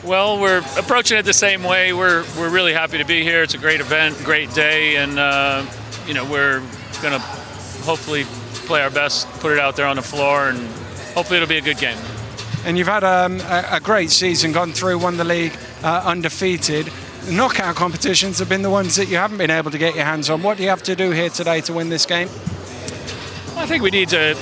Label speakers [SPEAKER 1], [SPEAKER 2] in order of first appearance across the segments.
[SPEAKER 1] Well, we're approaching it the same way. We're really happy to be here. It's a great event, great day, and we're going to hopefully play our best, put it out there on the floor, and hopefully it'll be a good game.
[SPEAKER 2] And you've had a great season, gone through, won the league undefeated. The knockout competitions have been the ones that you haven't been able to get your hands on. What do you have to do here today to win this game?
[SPEAKER 1] I think we need to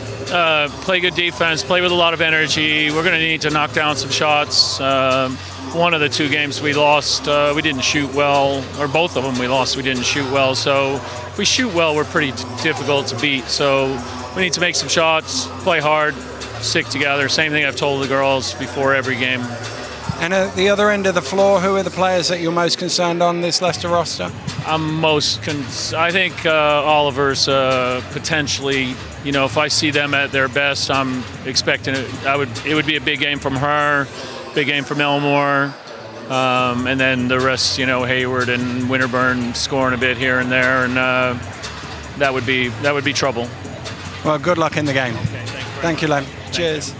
[SPEAKER 1] play good defense, play with a lot of energy. We're going to need to knock down some shots. One of the two games we lost, we didn't shoot well, or both of them we lost, we didn't shoot well. So if we shoot well, we're pretty difficult to beat. So we need to make some shots, play hard, stick together. Same thing I've told the girls before every game.
[SPEAKER 2] And at the other end of the floor, who are the players that you're most concerned on this Leicester roster?
[SPEAKER 1] I think Oliver's potentially, if I see them at their best, I'm expecting it would be a big game from her, big game from Elmore, and then the rest, Hayward and Winterburn scoring a bit here and there, and that would be trouble.
[SPEAKER 2] Well, good luck in the game.
[SPEAKER 1] Okay,
[SPEAKER 2] thank you, Len. Cheers.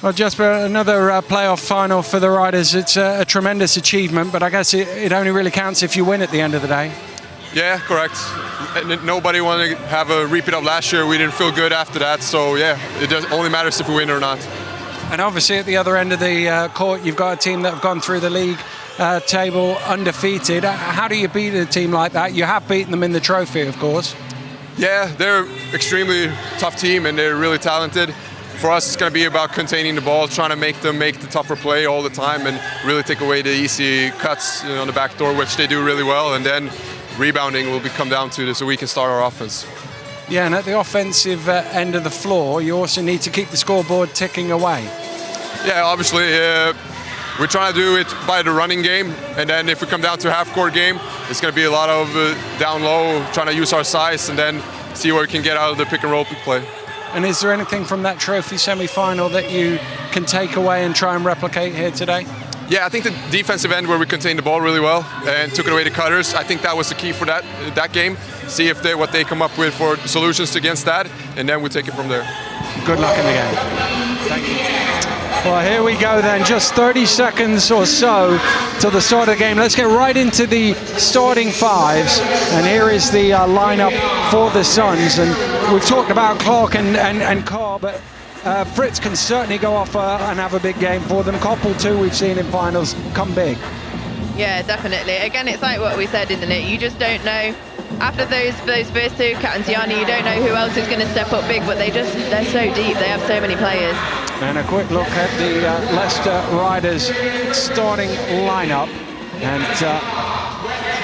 [SPEAKER 2] Well, Jasper, another playoff final for the Riders. It's a tremendous achievement, but I guess it only really counts if you win at the end of the day.
[SPEAKER 3] Yeah, correct. Nobody wanted to have a repeat of last year. We didn't feel good after that, so yeah, it only matters if we win or not.
[SPEAKER 2] And obviously at the other end of the court, you've got a team that have gone through the league table undefeated. How do you beat a team like that? You have beaten them in the trophy, of course.
[SPEAKER 3] Yeah, they're an extremely tough team, and they're really talented. For us, it's going to be about containing the ball, trying to make them make the tougher play all the time and really take away the easy cuts on the back door, which they do really well. And then rebounding will come down to this so we can start our offense.
[SPEAKER 2] Yeah, and at the offensive end of the floor, you also need to keep the scoreboard ticking away.
[SPEAKER 3] Yeah, obviously, we're trying to do it by the running game. And then if we come down to a half-court game, it's going to be a lot of down low, trying to use our size and then see what we can get out of the pick-and-roll play.
[SPEAKER 2] And is there anything from that trophy semi-final that you can take away and try and replicate here today?
[SPEAKER 3] Yeah, I think the defensive end where we contained the ball really well and took it away the cutters, I think that was the key for that game. See what they come up with for solutions against that, and then we take it from there.
[SPEAKER 2] Good luck in the game. Thank you. Well, here we go then, just 30 seconds or so till the start of the game. Let's get right into the starting fives. And here is the lineup for the Suns. And we've talked about Clark and Carr, but Fritz can certainly go off and have a big game for them. Koppel too, we've seen in finals, come big.
[SPEAKER 4] Yeah, definitely. Again, it's like what we said, isn't it? You just don't know. After those first two, Kat and Tiana, you don't know who else is going to step up big, but they're so deep. They have so many players.
[SPEAKER 2] And a quick look at the Leicester Riders starting lineup. And,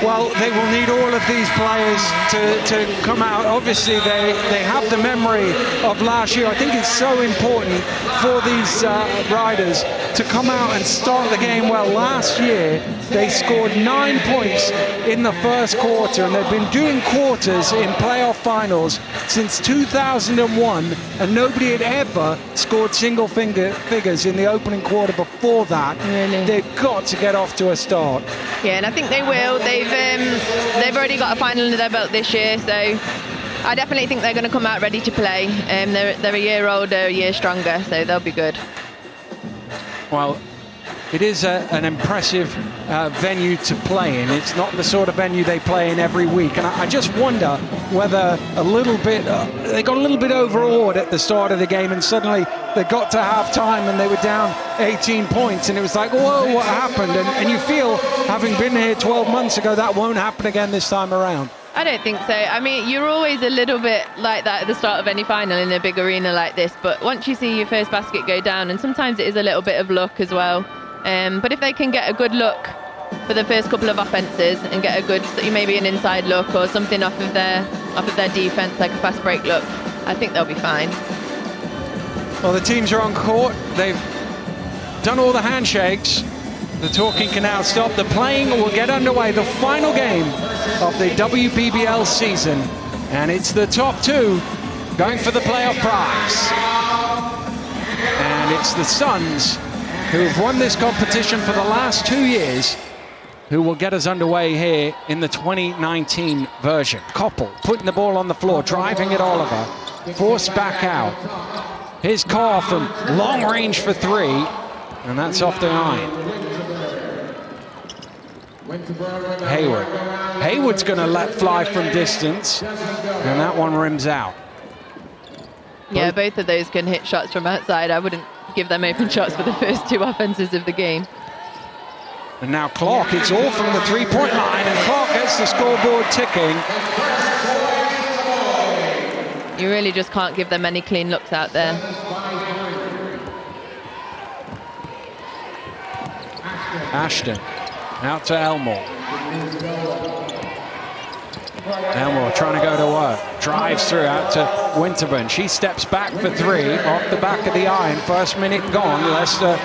[SPEAKER 2] well, they will need all of these players to come out. Obviously, they have the memory of last year. I think it's so important for these Riders to come out and start the game well. Last year, they scored 9 points in the first quarter, and they've been doing quarters in playoff finals since 2001, and nobody had ever scored single figures in the opening quarter before that.
[SPEAKER 4] Really?
[SPEAKER 2] They've got to get off to a start.
[SPEAKER 4] Yeah, and I think they will. They've already got a final under their belt this year, so I definitely think they're going to come out ready to play. They're a year older, a year stronger, so they'll be good.
[SPEAKER 2] Well, it is an impressive venue to play in. It's not the sort of venue they play in every week. And I just wonder whether they got a little bit overawed at the start of the game, and suddenly they got to half time and they were down 18 points. And it was like, whoa, what happened? And you feel, having been here 12 months ago, that won't happen again this time around.
[SPEAKER 4] I don't think so. I mean, you're always a little bit like that at the start of any final in a big arena like this. But once you see your first basket go down, and sometimes it is a little bit of luck as well. But if they can get a good look for the first couple of offences and get a good, maybe an inside look or something off of their defence, like a fast break look, I think they'll be fine.
[SPEAKER 2] Well, the teams are on court. They've done all the handshakes. The talking can now stop. The playing will get underway. The final game of the WBBL season. And it's the top two going for the playoff prize. And it's the Suns, who have won this competition for the last 2 years, who will get us underway here in the 2019 version. Koppel putting the ball on the floor, driving at Oliver, forced back out. Here's Carr from long range for three. And that's off the iron. Hayward. Hayward's going to let fly from distance, and that one rims out.
[SPEAKER 4] Yeah, both of those can hit shots from outside. I wouldn't give them open shots for the first two offenses of the game.
[SPEAKER 2] And now Clark, it's all from the three-point line, and Clark gets the scoreboard ticking.
[SPEAKER 4] You really just can't give them any clean looks out there.
[SPEAKER 2] Ashton, out to Elmore. Elmore trying to go to work. Drives through out to Winterburn. She steps back for three off the back of the iron. First minute gone. Leicester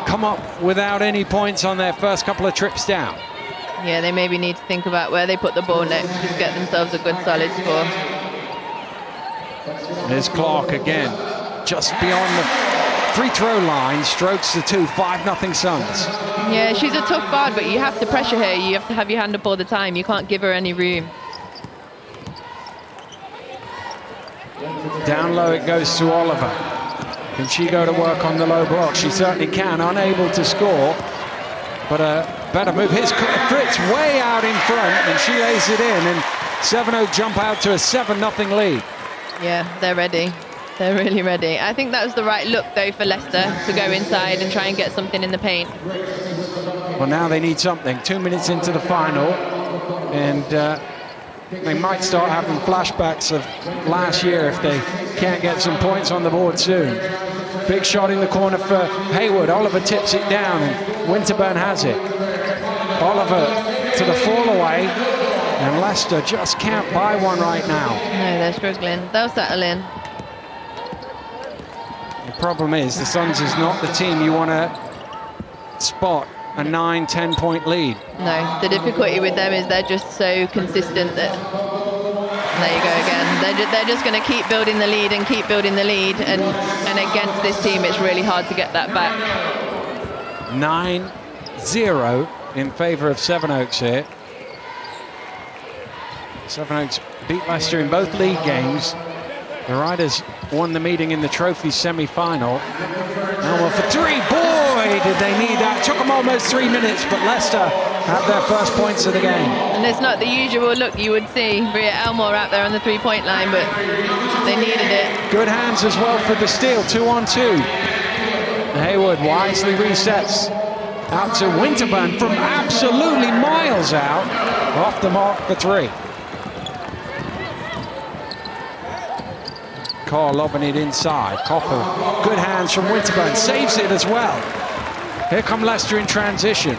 [SPEAKER 2] come up without any points on their first couple of trips down.
[SPEAKER 4] Yeah, they maybe need to think about where they put the ball next. Just get themselves a good solid score.
[SPEAKER 2] There's Clark again. Just beyond the free throw line. Strokes the 2. 5-0 Suns.
[SPEAKER 4] Yeah, she's a tough guard, but you have to pressure her. You have to have your hand up all the time. You can't give her any room.
[SPEAKER 2] Down low it goes to Oliver. Can she go to work on the low block? She certainly can. Unable to score, but a better move. Here's Fritz way out in front, and she lays it in, and Sevenoaks jump out to a 7-0 lead.
[SPEAKER 4] Yeah, they're ready. They're really ready. I think that was the right look, though, for Leicester to go inside and try and get something in the paint.
[SPEAKER 2] Well, now they need something. 2 minutes into the final, and they might start having flashbacks of last year if they can't get some points on the board soon. Big shot in the corner for Hayward. Oliver tips it down, and Winterburn has it. Oliver to the fall away, and Leicester just can't buy one right now.
[SPEAKER 4] No, they're struggling. They'll settle in.
[SPEAKER 2] The problem is the Suns is not the team you want to spot a 9-10 point lead.
[SPEAKER 4] No, the difficulty with them is they're just so consistent that there you go again. They're just going to keep building the lead and keep building the lead, and against this team it's really hard to get that back.
[SPEAKER 2] 9-0 in favour of Sevenoaks here. Sevenoaks beat Leicester in both league games. The Riders won the meeting in the trophy semi-final. Elmore for three. Boy, did they need that. Took them almost 3 minutes, but Leicester had their first points of the game.
[SPEAKER 4] And it's not the usual look you would see. Bria Elmore out there on the three-point line, but they needed it.
[SPEAKER 2] Good hands as well for the steal. 2-on-2. Hayward wisely resets out to Winterburn from absolutely miles out. Off the mark for three. Carr lobbing it inside. Koppel, good hands from Winterburn, saves it as well. Here come Leicester in transition.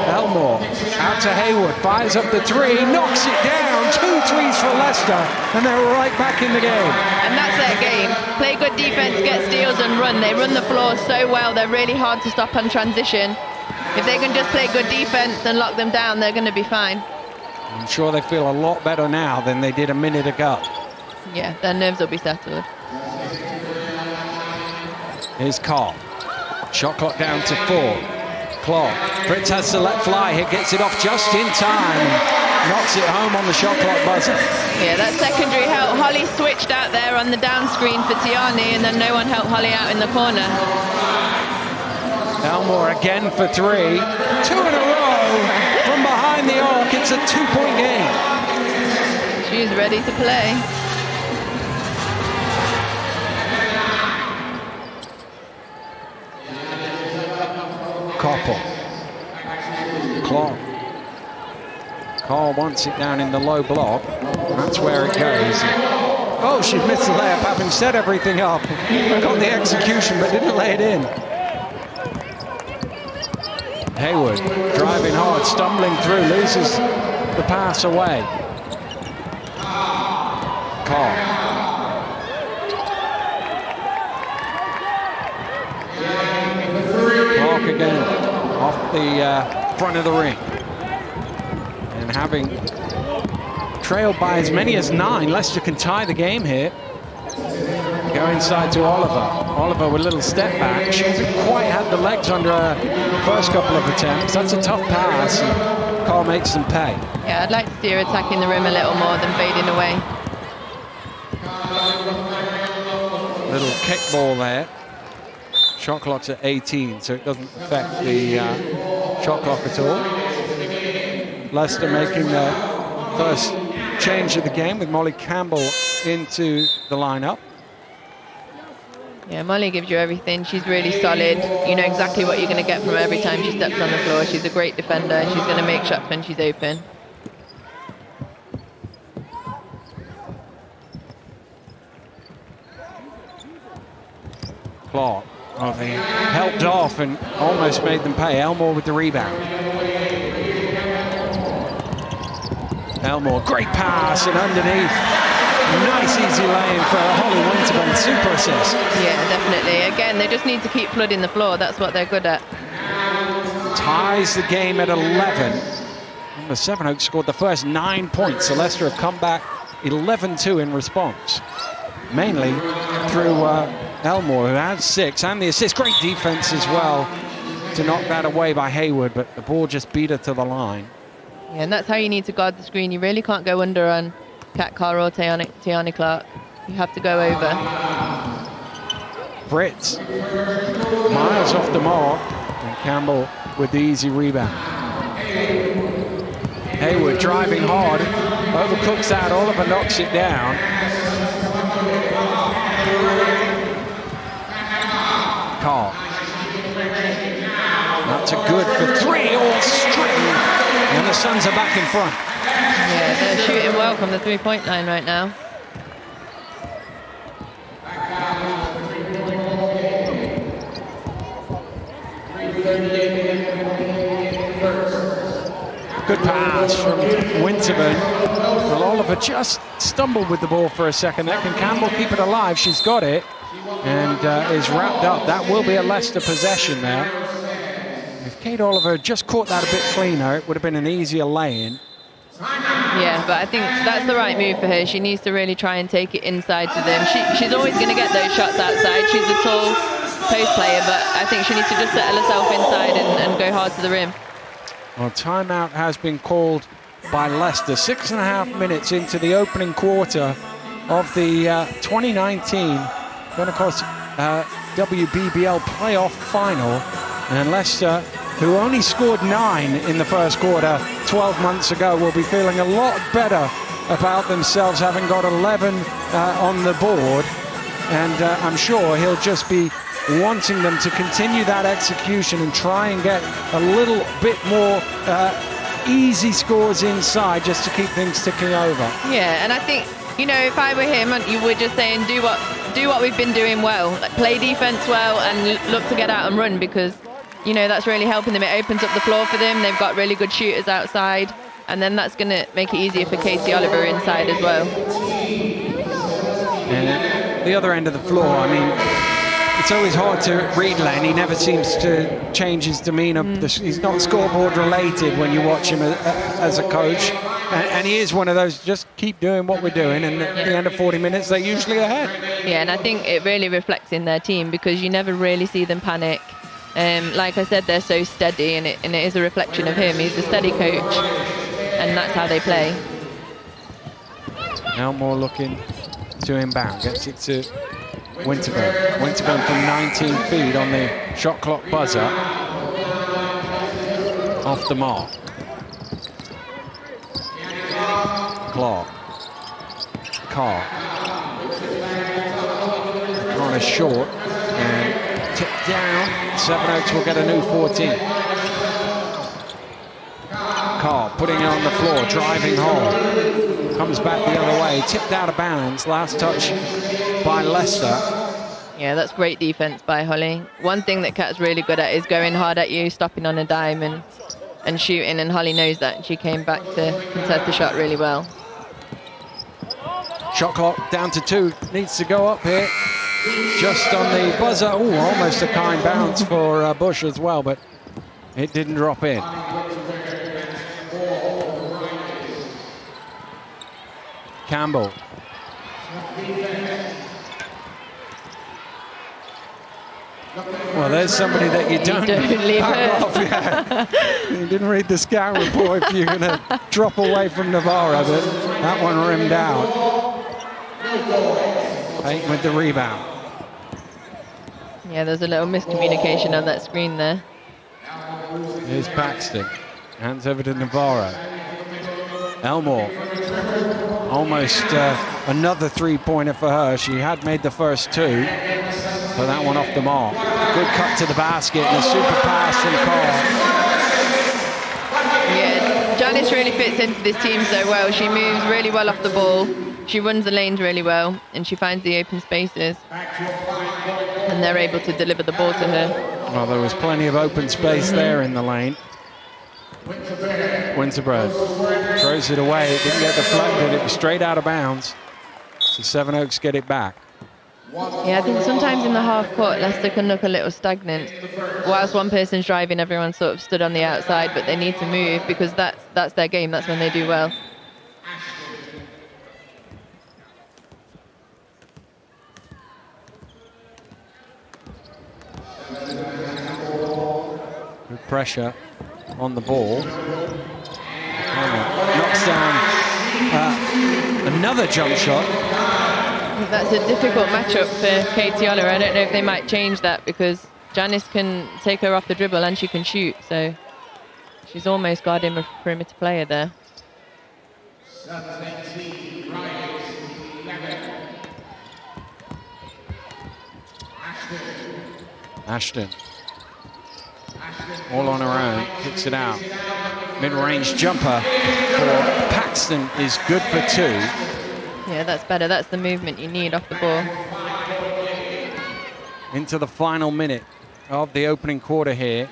[SPEAKER 2] Elmore out to Hayward, fires up the three, knocks it down. 2 threes for Leicester, and they're right back in the game.
[SPEAKER 4] And that's their game. Play good defense, get steals and run. They run the floor so well, they're really hard to stop on transition. If they can just play good defense and lock them down, they're going to be fine.
[SPEAKER 2] I'm sure they feel a lot better now than they did a minute ago.
[SPEAKER 4] Yeah, their nerves will be settled.
[SPEAKER 2] Here's Carl. Shot clock down to 4. Clark. Fritz has to let fly here, gets it off just in time. Knocks it home on the shot clock buzzer.
[SPEAKER 4] Yeah, that secondary help. Holly switched out there on the down screen for Tiani, and then no one helped Holly out in the corner.
[SPEAKER 2] Elmore again for 3. 2 in a row from behind the arc. It's a 2-point game.
[SPEAKER 4] She's ready to play.
[SPEAKER 2] Koppel. Clark. Carl wants it down in the low block. That's where it goes. Oh, she's missed the layup, having set everything up. Got the execution, but didn't lay it in. Hayward driving hard, stumbling through, loses the pass away. Carl. Clark again off the front of the ring. And having trailed by as many as 9, Leicester can tie the game here. Go inside to Oliver. Oliver with a little step back. She hasn't quite had the legs under her first couple of attempts. That's a tough pass, and Carl makes them pay.
[SPEAKER 4] Yeah, I'd like to see her attacking the rim a little more than fading away.
[SPEAKER 2] Little kick ball there. Shot clock's at 18, so it doesn't affect the shot clock at all. Leicester making their first change of the game with Molly Campbell into the lineup.
[SPEAKER 4] Yeah, Molly gives you everything. She's really solid. You know exactly what you're going to get from her every time she steps on the floor. She's a great defender. She's going to make shots when she's open.
[SPEAKER 2] Clark, well, they helped off and almost made them pay. Elmore with the rebound. Elmore, great pass and underneath. Nice easy lane for Holly Winterburn, super assist.
[SPEAKER 4] Yeah, definitely. Again, they just need to keep flooding the floor. That's what they're good at.
[SPEAKER 2] Ties the game at 11. And the Sevenoaks scored the first 9 points. So Leicester have come back 11-2 in response. Mainly through Elmore, who had 6, and the assist. Great defense as well to knock that away by Hayward, but the ball just beat her to the line.
[SPEAKER 4] Yeah, and that's how you need to guard the screen. You really can't go under on Kat Carr or Tiani Clark. You have to go over.
[SPEAKER 2] Fritz, miles off the mark, and Campbell with the easy rebound. Hayward driving hard, overcooks out, Oliver knocks it down. Carr. That's a good for 3, all string, and the Suns are back in front.
[SPEAKER 4] Yeah, they're shooting well from the three-point line right now.
[SPEAKER 2] Good pass from Winterburn. Well, Oliver just stumbled with the ball for a second there. Can Campbell keep it alive? She's got it and is wrapped up. That will be a Leicester possession there. If Kate Oliver had just caught that a bit cleaner, it would have been an easier lay-in.
[SPEAKER 4] Yeah, but I think that's the right move for her. She needs to really try and take it inside to them. She's always going to get those shots outside. She's a tall post player, but I think she needs to just settle herself inside and go hard to the rim.
[SPEAKER 2] Well, timeout has been called by Leicester. 6.5 minutes into the opening quarter of the 2019 benecos WBBL Play-Off Final. And Leicester, who only scored 9 in the first quarter 12 months ago, will be feeling a lot better about themselves, having got 11 on the board. And I'm sure he'll just be wanting them to continue that execution and try and get a little bit more easy scores inside just to keep things ticking over.
[SPEAKER 4] Yeah, and I think, you know, if I were him, you were just saying do what we've been doing well, like play defense well and look to get out and run, because, you know, that's really helping them. It opens up the floor for them. They've got really good shooters outside, and then that's going to make it easier for Casey Oliver inside as well.
[SPEAKER 2] And the other end of the floor, I mean, it's always hard to read Len. He never seems to change his demeanour. He's not scoreboard related when you watch him as a coach. And he is one of those, just keep doing what we're doing, and at the end of 40 minutes, they're usually ahead.
[SPEAKER 4] Yeah, and I think it really reflects in their team, because you never really see them panic. Like I said, they're so steady, and it is a reflection of him. He's a steady coach, and that's how they play.
[SPEAKER 2] Elmore looking to inbound, gets it to Winterburn. Winterburn from 19 feet on the shot clock buzzer. Off the mark. Clark. Carr. Kind of short and tipped down. Sevenoaks will get a new 14. Carr putting it on the floor, driving hard. Comes back the other way, tipped out of bounds. Last touch by Leicester.
[SPEAKER 4] Yeah, that's great defense by Holly. One thing that Kat's really good at is going hard at you, stopping on a dime and shooting, and Holly knows that, and she came back to contest the shot really well.
[SPEAKER 2] Shot clock down to 2, needs to go up here. Just on the buzzer. Oh, almost a kind bounce for Bush as well, but it didn't drop in. Campbell. Well, there's somebody that you don't
[SPEAKER 4] leave
[SPEAKER 2] back off. Yeah. You didn't read the scout report if you're going to drop away from Navarra, but that one rimmed out. Payton with the rebound.
[SPEAKER 4] Yeah, there's a little miscommunication on that screen there.
[SPEAKER 2] Here's Paxton. Hands over to Navarro. Elmore. Almost another three-pointer for her. She had made the first two, but that one off the mark. Good cut to the basket and a super pass from Carl.
[SPEAKER 4] Yeah, Janice really fits into this team so well. She moves really well off the ball. She runs the lanes really well, and she finds the open spaces. And they're able to deliver the ball to her.
[SPEAKER 2] Well, there was plenty of open space there in the lane. Winterbread throws it away. It didn't get deflected. It was straight out of bounds. So Sevenoaks get it back.
[SPEAKER 4] Yeah, I think sometimes in the half court, Leicester can look a little stagnant. Whilst one person's driving, everyone sort of stood on the outside, but they need to move because that's their game. That's when they do well.
[SPEAKER 2] Good pressure on the ball. Knocks down another jump shot.
[SPEAKER 4] I think that's a difficult matchup for Katie Oller. I don't know if they might change that because Janice can take her off the dribble and she can shoot, so she's almost guarding a perimeter player there.
[SPEAKER 2] Ashton. All on her own, kicks it out. Mid-range jumper for Paxton is good for two.
[SPEAKER 4] Yeah, that's better. That's the movement you need off the ball.
[SPEAKER 2] Into the final minute of the opening quarter here.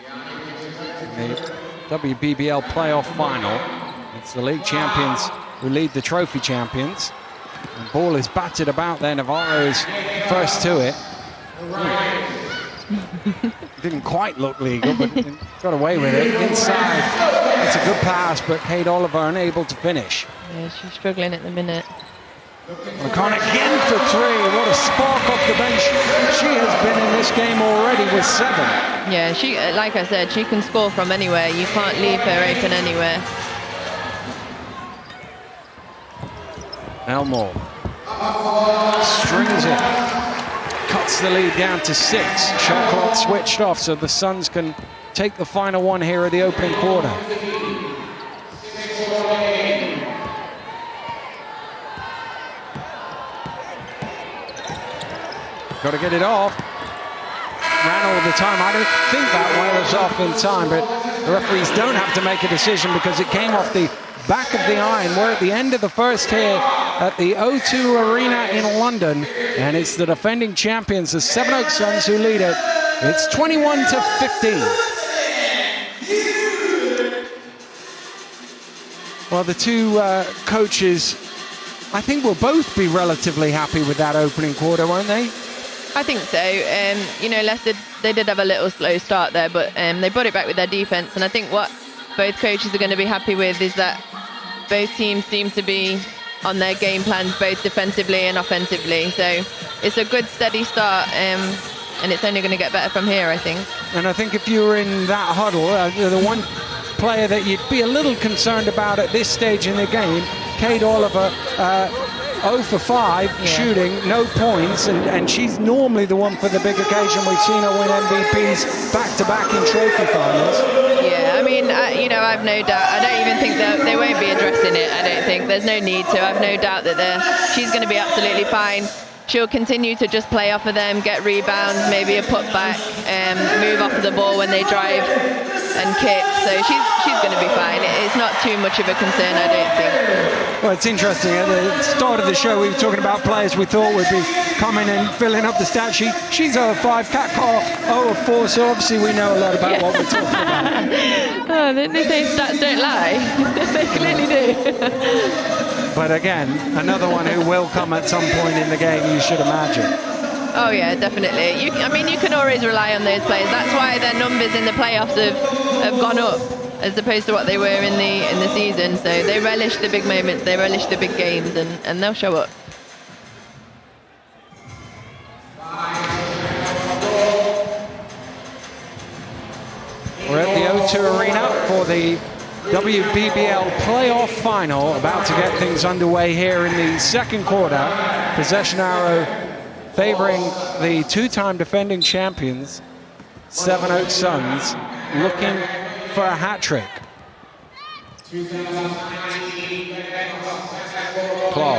[SPEAKER 2] The WBBL Play-Off Final. It's the league champions who lead the trophy champions. The ball is battered about there. Navarro is first to it. Didn't quite look legal, but got away with it. Inside, it's a good pass, but Kate Oliver unable to finish.
[SPEAKER 4] Yeah, she's struggling at the minute.
[SPEAKER 2] McConaughey again for three. What a spark off the bench. She has been in this game already with 7.
[SPEAKER 4] Yeah, she, like I said, she can score from anywhere. You can't leave her open anywhere.
[SPEAKER 2] Elmore strings it. Cuts the lead down to 6. Shot clock switched off, so the Suns can take the final one here of the opening quarter. Got to get it off. Ran all the time. I don't think that one was off in time, but the referees don't have to make a decision because it came off the back of the iron. We're at the end of the first here at the O2 Arena in London, and it's the defending champions, the Sevenoaks Suns, who lead it. It's 21-15. Well, the two coaches, I think, will both be relatively happy with that opening quarter, won't they?
[SPEAKER 4] I think so. You know, Leicester, they did have a little slow start there, but they brought it back with their defence. And I think what both coaches are going to be happy with is that both teams seem to be on their game plans, both defensively and offensively. So it's a good, steady start, and it's only going to get better from here, I think.
[SPEAKER 2] And I think if you were in that huddle, the one player that you'd be a little concerned about at this stage in the game, Kate Oliver, 0 for 5 shooting, no points, and she's normally the one for the big occasion. We've seen her win MVPs back-to-back in trophy finals.
[SPEAKER 4] Yeah, I mean, you know, I've no doubt. I don't even think that they won't be addressing it. I don't think. There's no need to. I've no doubt that she's going to be absolutely fine. She'll continue to just play off of them, get rebounds, maybe a putback, move off of the ball when they drive and kick. So she's going to be fine. It's not too much of a concern, I don't think.
[SPEAKER 2] Well, it's interesting. At the start of the show, we were talking about players we thought would be coming and filling up the stat sheet. She's 0 of 5, Kat Carr 0 of 4, so obviously we know a lot about what we're talking about.
[SPEAKER 4] Oh, they say stats don't lie. They clearly do.
[SPEAKER 2] But again, another one who will come at some point in the game, you should imagine.
[SPEAKER 4] Oh yeah, definitely. I mean, you can always rely on those players. That's why their numbers in the playoffs have gone up as opposed to what they were in the season. So they relish the big moments, they relish the big games, and they'll show up. We're at the
[SPEAKER 2] O2 Arena for the WBBL Play-Off Final, about to get things underway here in the second quarter. Possession arrow favoring the two-time defending champions, Sevenoaks Suns, looking for a hat trick. Claw.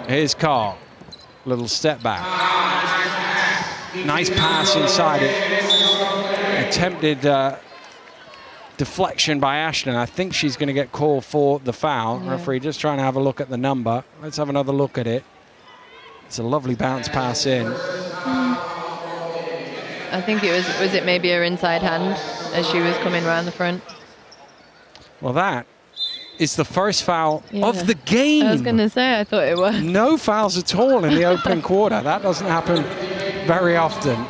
[SPEAKER 2] Here's Carl. Little step back. Nice pass inside it. Attempted deflection by Ashton. I think she's going to get called for the foul. Yeah. Referee just trying to have a look at the number. Let's have another look at it. It's a lovely bounce pass in.
[SPEAKER 4] I think it was it maybe her inside hand as she was coming around the front?
[SPEAKER 2] Well, that is the first foul of the game.
[SPEAKER 4] I was going to say, I thought it was.
[SPEAKER 2] No fouls at all in the opening quarter. That doesn't happen very often.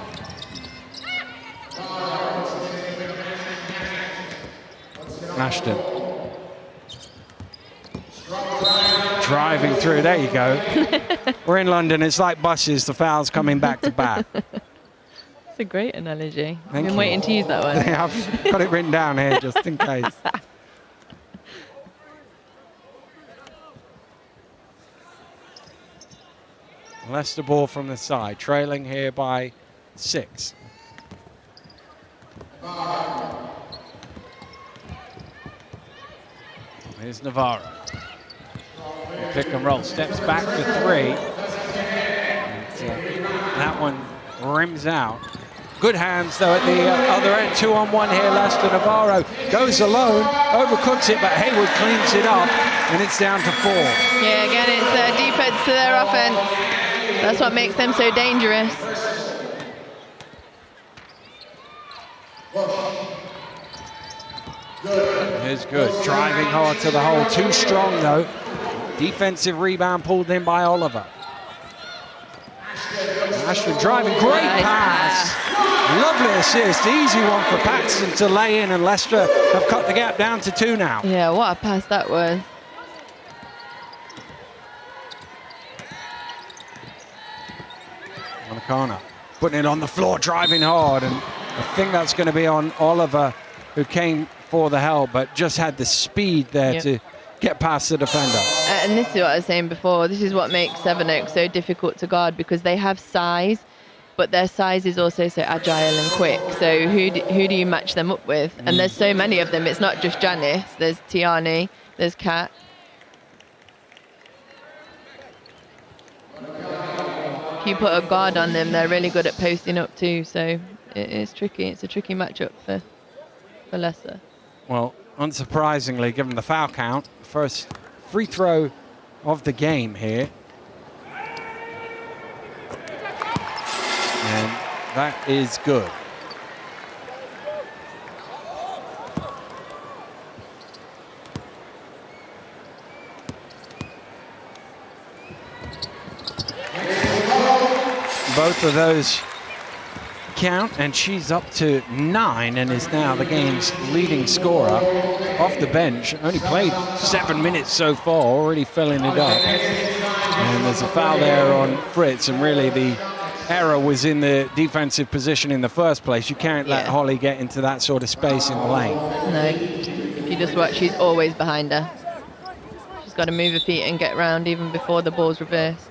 [SPEAKER 2] Ashton. Driving through, there you go. We're in London, it's like buses, the fouls coming back to back.
[SPEAKER 4] That's a great analogy.
[SPEAKER 2] Thank
[SPEAKER 4] I've been
[SPEAKER 2] you.
[SPEAKER 4] waiting to use that one.
[SPEAKER 2] I've got it written down here just in case. Leicester ball from the side, trailing here by 6. Here's Navarro. Pick and roll, steps back to 3. And, that one rims out. Good hands though at the other end. 2-on-1 here, Leicester. Navarro goes alone, overcooks it, but Hayward cleans it up, and it's down to 4.
[SPEAKER 4] Yeah, again, it's their defense to their offense. That's what makes them so dangerous.
[SPEAKER 2] Here's good, driving hard to the hole, too strong though. Defensive rebound pulled in by Oliver. Ashton driving, great pass. Lovely assist, easy one for Paxton to lay in, and Leicester have cut the gap down to 2 now.
[SPEAKER 4] Yeah, what a pass that was.
[SPEAKER 2] Monicano putting it on the floor, driving hard, and I think that's going to be on Oliver, who came for the help, but just had the speed there to get past the defender.
[SPEAKER 4] And this is what I was saying before. This is what makes Sevenoaks so difficult to guard, because they have size, but their size is also so agile and quick. So who do you match them up with? And there's so many of them. It's not just Janice. There's Tiani. There's Kat. If you put a guard on them, they're really good at posting up too. So it is tricky. It's a tricky matchup for Leicester.
[SPEAKER 2] Well, unsurprisingly, given the foul count, first free throw of the game here. And that is good. Both of those count, and she's up to 9 and is now the game's leading scorer off the bench. Only played 7 minutes so far, already filling it up. And there's a foul there on Fritz, and really the error was in the defensive position in the first place. You can't let Holly get into that sort of space in the lane.
[SPEAKER 4] No, if you just watch, she's always behind her. She's got to move her feet and get round even before the ball's reversed.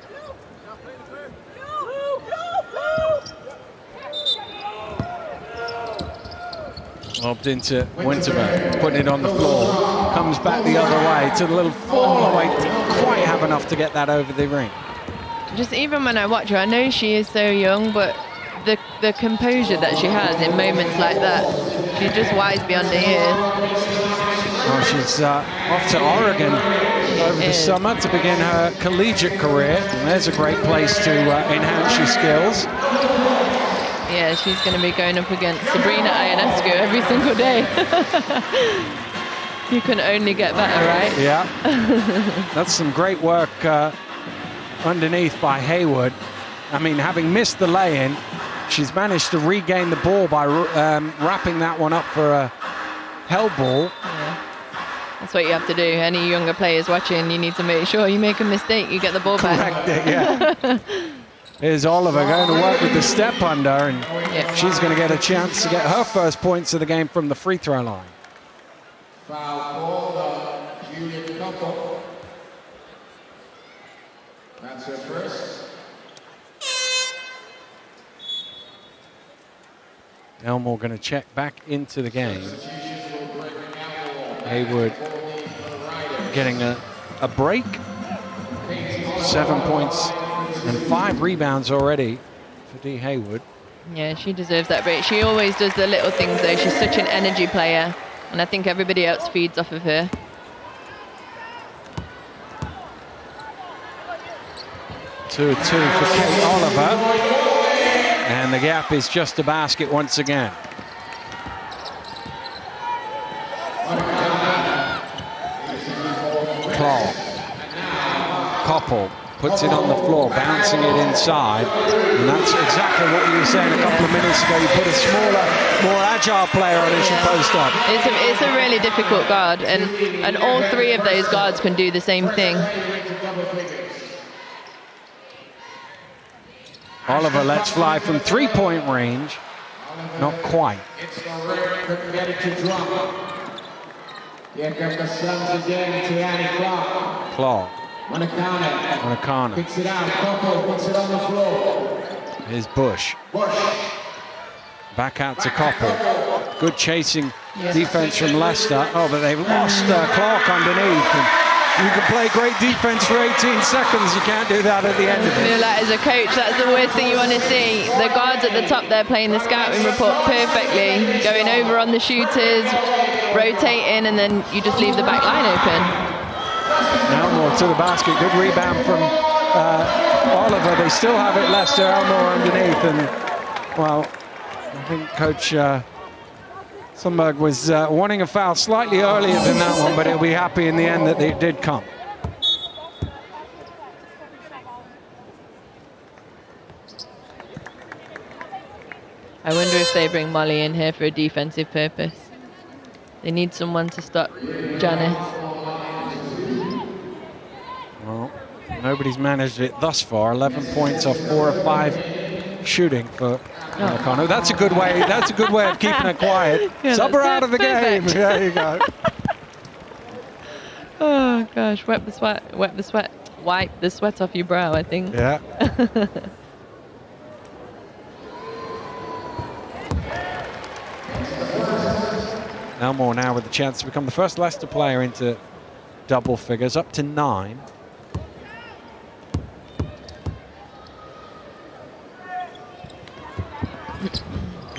[SPEAKER 2] Lobbed into Winterberg, putting it on the floor, comes back the other way to the little fall away, didn't quite have enough to get that over the ring.
[SPEAKER 4] Just even when I watch her, I know she is so young, but the composure that she has in moments like that, she's just wise beyond her years.
[SPEAKER 2] Well, she's off to Oregon over the summer to begin her collegiate career, and there's a great place to enhance your skills.
[SPEAKER 4] Yeah, she's going to be going up against Sabrina Ionescu every single day. You can only get better, right?
[SPEAKER 2] Yeah. That's some great work underneath by Hayward. I mean, having missed the lay-in, she's managed to regain the ball by wrapping that one up for a held ball.
[SPEAKER 4] Yeah. That's what you have to do. Any younger players watching, you need to make sure you make a mistake, you get the ball back.
[SPEAKER 2] Correct it, yeah. Here's Oliver going to work with the step under, and she's going to get a chance to get her first points of the game from the free throw line. Elmore going to check back into the game. Haywood getting a break. 7 points and 5 rebounds already for Dee Haywood.
[SPEAKER 4] Yeah, she deserves that break. She always does the little things though. She's such an energy player, and I think everybody else feeds off of her.
[SPEAKER 2] Two for Kate Oliver. And the gap is just a basket once again. Claw. Koppel puts it on the floor, bouncing it inside. And that's exactly what you were saying a couple of minutes ago. You put a smaller, more agile player on it, she post up.
[SPEAKER 4] It's a really difficult guard, and all 3 of those guards can do the same thing.
[SPEAKER 2] Oliver lets fly from 3-point range. Not quite. Claw. Monacana.
[SPEAKER 5] Picks it out. Koppel puts it on the floor.
[SPEAKER 2] Here's Bush. Back out to Koppel. Good chasing defense from Leicester. Oh, but they've lost Clark underneath. And you can play great defense for 18 seconds. You can't do that at the end of
[SPEAKER 4] I feel
[SPEAKER 2] it.
[SPEAKER 4] like as a coach, that's the worst thing you want to see. The guards at the top there playing the scouting report perfectly, going over on the shooters, rotating, and then you just leave the back line open.
[SPEAKER 2] Elmore to the basket. Good rebound from Oliver. They still have it, Leicester. Elmore underneath. And, well, I think Coach Sundberg was wanting a foul slightly earlier than that one, but he'll be happy in the end that it did come.
[SPEAKER 4] I wonder if they bring Molly in here for a defensive purpose. They need someone to stop Janice.
[SPEAKER 2] Well, nobody's managed it thus far. 11 points off 4 of 5 shooting for O'Connor. That's a good way. That's a good way of keeping her quiet.
[SPEAKER 4] Yeah,
[SPEAKER 2] Sub her out of the game.
[SPEAKER 4] perfect.
[SPEAKER 2] There you go.
[SPEAKER 4] Oh gosh, wipe the sweat off your brow, I think.
[SPEAKER 2] Yeah. Elmore now with the chance to become the first Leicester player into double figures, up to 9.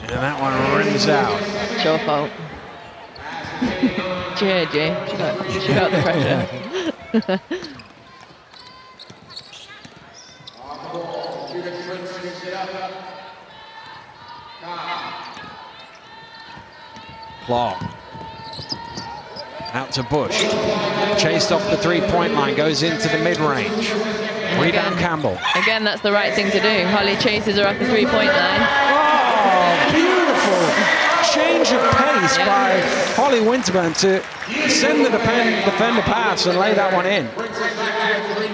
[SPEAKER 2] And that one rims out.
[SPEAKER 4] It's your fault. She heard you. She got the pressure.
[SPEAKER 2] Claw. Out to Bush. Chased off the 3-point line, goes into the mid-range. Rebound Campbell.
[SPEAKER 4] Again, that's the right thing to do. Holly chases her off the 3-point line.
[SPEAKER 2] Oh, beautiful change of pace by Holly Winterburn to send the defender pass and lay that one in.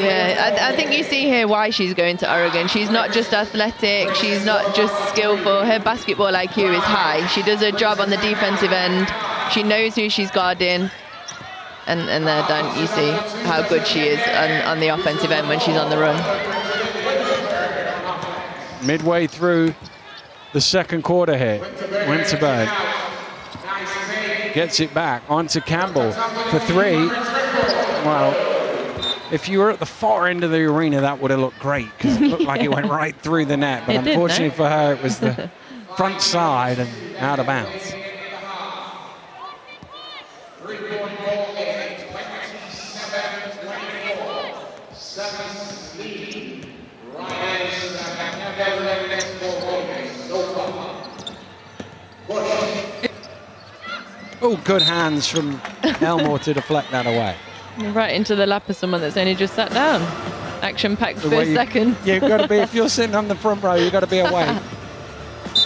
[SPEAKER 4] Yeah, I think you see here why she's going to Oregon. She's not just athletic, she's not just skillful. Her basketball IQ is high. She does her job on the defensive end. She knows who she's guarding. And there, don't you see how good she is on the offensive end when she's on the run.
[SPEAKER 2] Midway through the second quarter here, Winterburn gets it back onto Campbell for 3. Well, if you were at the far end of the arena, that would have looked great because it looked like it went right through the net. But unfortunately for her, it was the front side and out of bounds. Oh, good hands from Elmore to deflect that away.
[SPEAKER 4] Right into the lap of someone that's only just sat down. Action-packed first second.
[SPEAKER 2] You've got to be, if you're sitting on the front row, you've got to be away.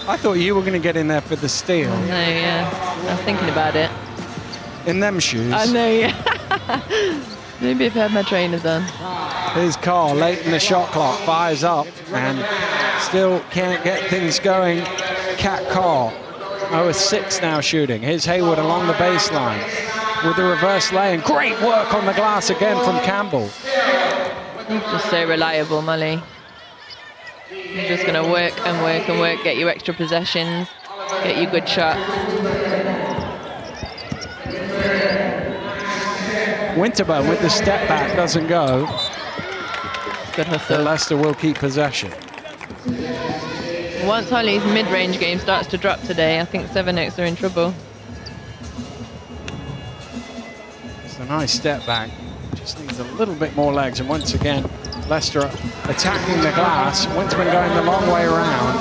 [SPEAKER 2] I thought you were going to get in there for the steal.
[SPEAKER 4] No, yeah. I was thinking about it.
[SPEAKER 2] In them shoes.
[SPEAKER 4] I know, yeah. Maybe if I had my trainers on.
[SPEAKER 2] Here's Carl, late in the shot clock, fires up and still can't get things going. Kat Carl, 0-6 now shooting. Here's Haywood along the baseline with the reverse lay, and great work on the glass again from Campbell.
[SPEAKER 4] He's just so reliable, Molly. He's just going to work and work and work, get you extra possessions, get you good shots.
[SPEAKER 2] Winterburn with the step back doesn't go.
[SPEAKER 4] Good hustle.
[SPEAKER 2] Leicester will keep possession.
[SPEAKER 4] Once Holly's mid-range game starts to drop today, I think Sevenoaks are in trouble.
[SPEAKER 2] It's a nice step back. Just needs a little bit more legs. And once again, Leicester attacking the glass. Winterburn going the long way around.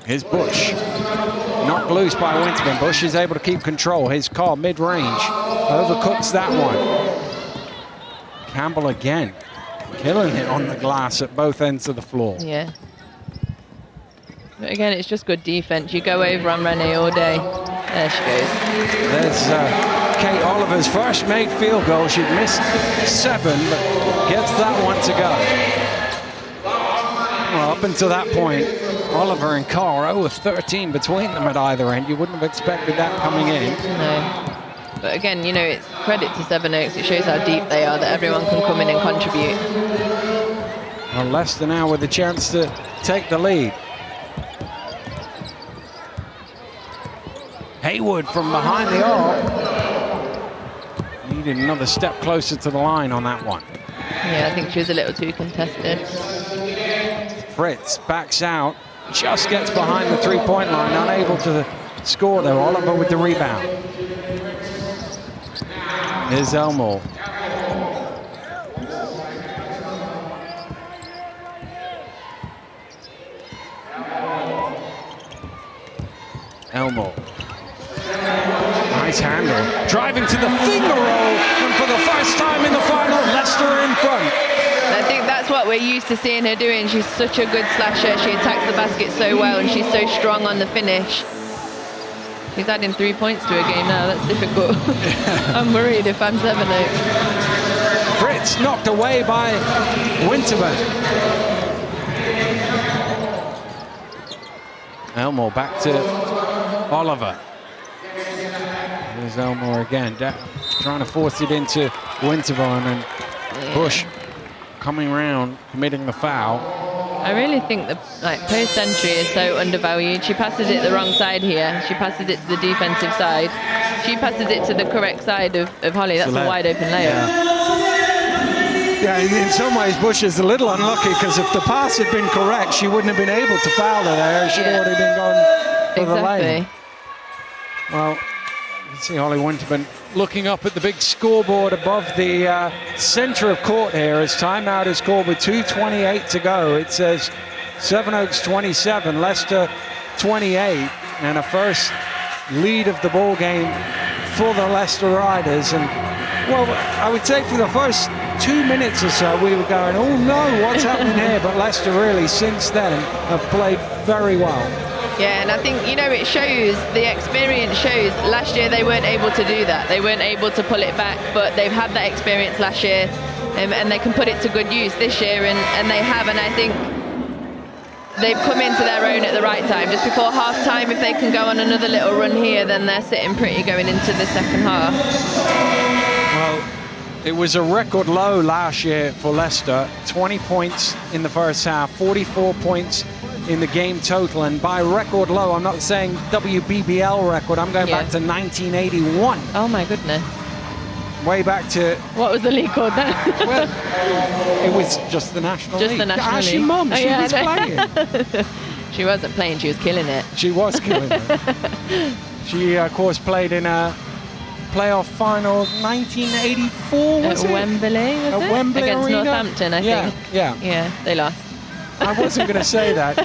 [SPEAKER 2] Here's Bush. Knocked loose by Winterburn. Bush is able to keep control. His call mid-range. Overcooks that one. Campbell again. Killing it on the glass at both ends of the floor.
[SPEAKER 4] Yeah. But again, it's just good defense. You go over on Renee all day. There she goes.
[SPEAKER 2] There's Kate Oliver's first made field goal. She'd missed 7, but gets that one to go. Well, up until that point, Oliver and Carr 0 of 13 between them at either end. You wouldn't have expected that coming in.
[SPEAKER 4] No. But again, you know, it's credit to Sevenoaks. It shows how deep they are, that everyone can come in and contribute.
[SPEAKER 2] Well, Leicester now with a chance to take the lead. Haywood from behind the arc. Needed another step closer to the line on that one.
[SPEAKER 4] Yeah, I think she was a little too contested.
[SPEAKER 2] Fritz backs out, just gets behind the three-point line, unable to score though. Oliver with the rebound. Here's Elmore. Elmore. Nice handle. Driving to the finger roll, and for the first time in the final, Leicester are in front.
[SPEAKER 4] I think that's what we're used to seeing her doing. She's such a good slasher. She attacks the basket so well, and she's so strong on the finish. She's adding 3 points to a game now. That's difficult. I'm worried if I'm Sevenoaks.
[SPEAKER 2] Fritz knocked away by Winterburn. Elmore back to Oliver. There's Elmore again, trying to force it into Winterburn, and Bush coming round, committing the foul.
[SPEAKER 4] I really think the post entry is so undervalued. She passes it the wrong side here. She passes it to the defensive side. She passes it to the correct side of Holly. That's a wide open layup.
[SPEAKER 2] Yeah, in some ways Bush is a little unlucky, because if the pass had been correct, she wouldn't have been able to foul her there. She'd already been gone for the lane. Well, you can see Holly Winterburn looking up at the big scoreboard above the center of court here as timeout is called with 2:28 to go. It says Sevenoaks 27, Leicester 28, and a first lead of the ball game for the Leicester Riders. And well, I would say for the first 2 minutes or so we were going, oh no, what's happening here? But Leicester really since then have played very well.
[SPEAKER 4] Yeah, and I think, you know, it shows, the experience shows. Last year they weren't able to do that. They weren't able to pull it back, but they've had that experience last year, and they can put it to good use this year, and they have. And I think they've come into their own at the right time. Just before half-time, if they can go on another little run here, then they're sitting pretty going into the second half.
[SPEAKER 2] Well, it was a record low last year for Leicester. 20 points in the first half, 44 points in the game total, and by record low, I'm not saying WBBL record, I'm going back to 1981.
[SPEAKER 4] Oh my goodness.
[SPEAKER 2] Way back to...
[SPEAKER 4] What was the league called then?
[SPEAKER 2] Well, it was just the National League.
[SPEAKER 4] Just the National League.
[SPEAKER 2] Your mum, she was playing.
[SPEAKER 4] She wasn't playing, she was killing it.
[SPEAKER 2] She was killing it. She, of course, played in a Play-Off Final 1984, was it?
[SPEAKER 4] Wembley, was it?
[SPEAKER 2] Wembley
[SPEAKER 4] Against
[SPEAKER 2] Arena?
[SPEAKER 4] Northampton, I think. Yeah, they lost.
[SPEAKER 2] I wasn't going to say that.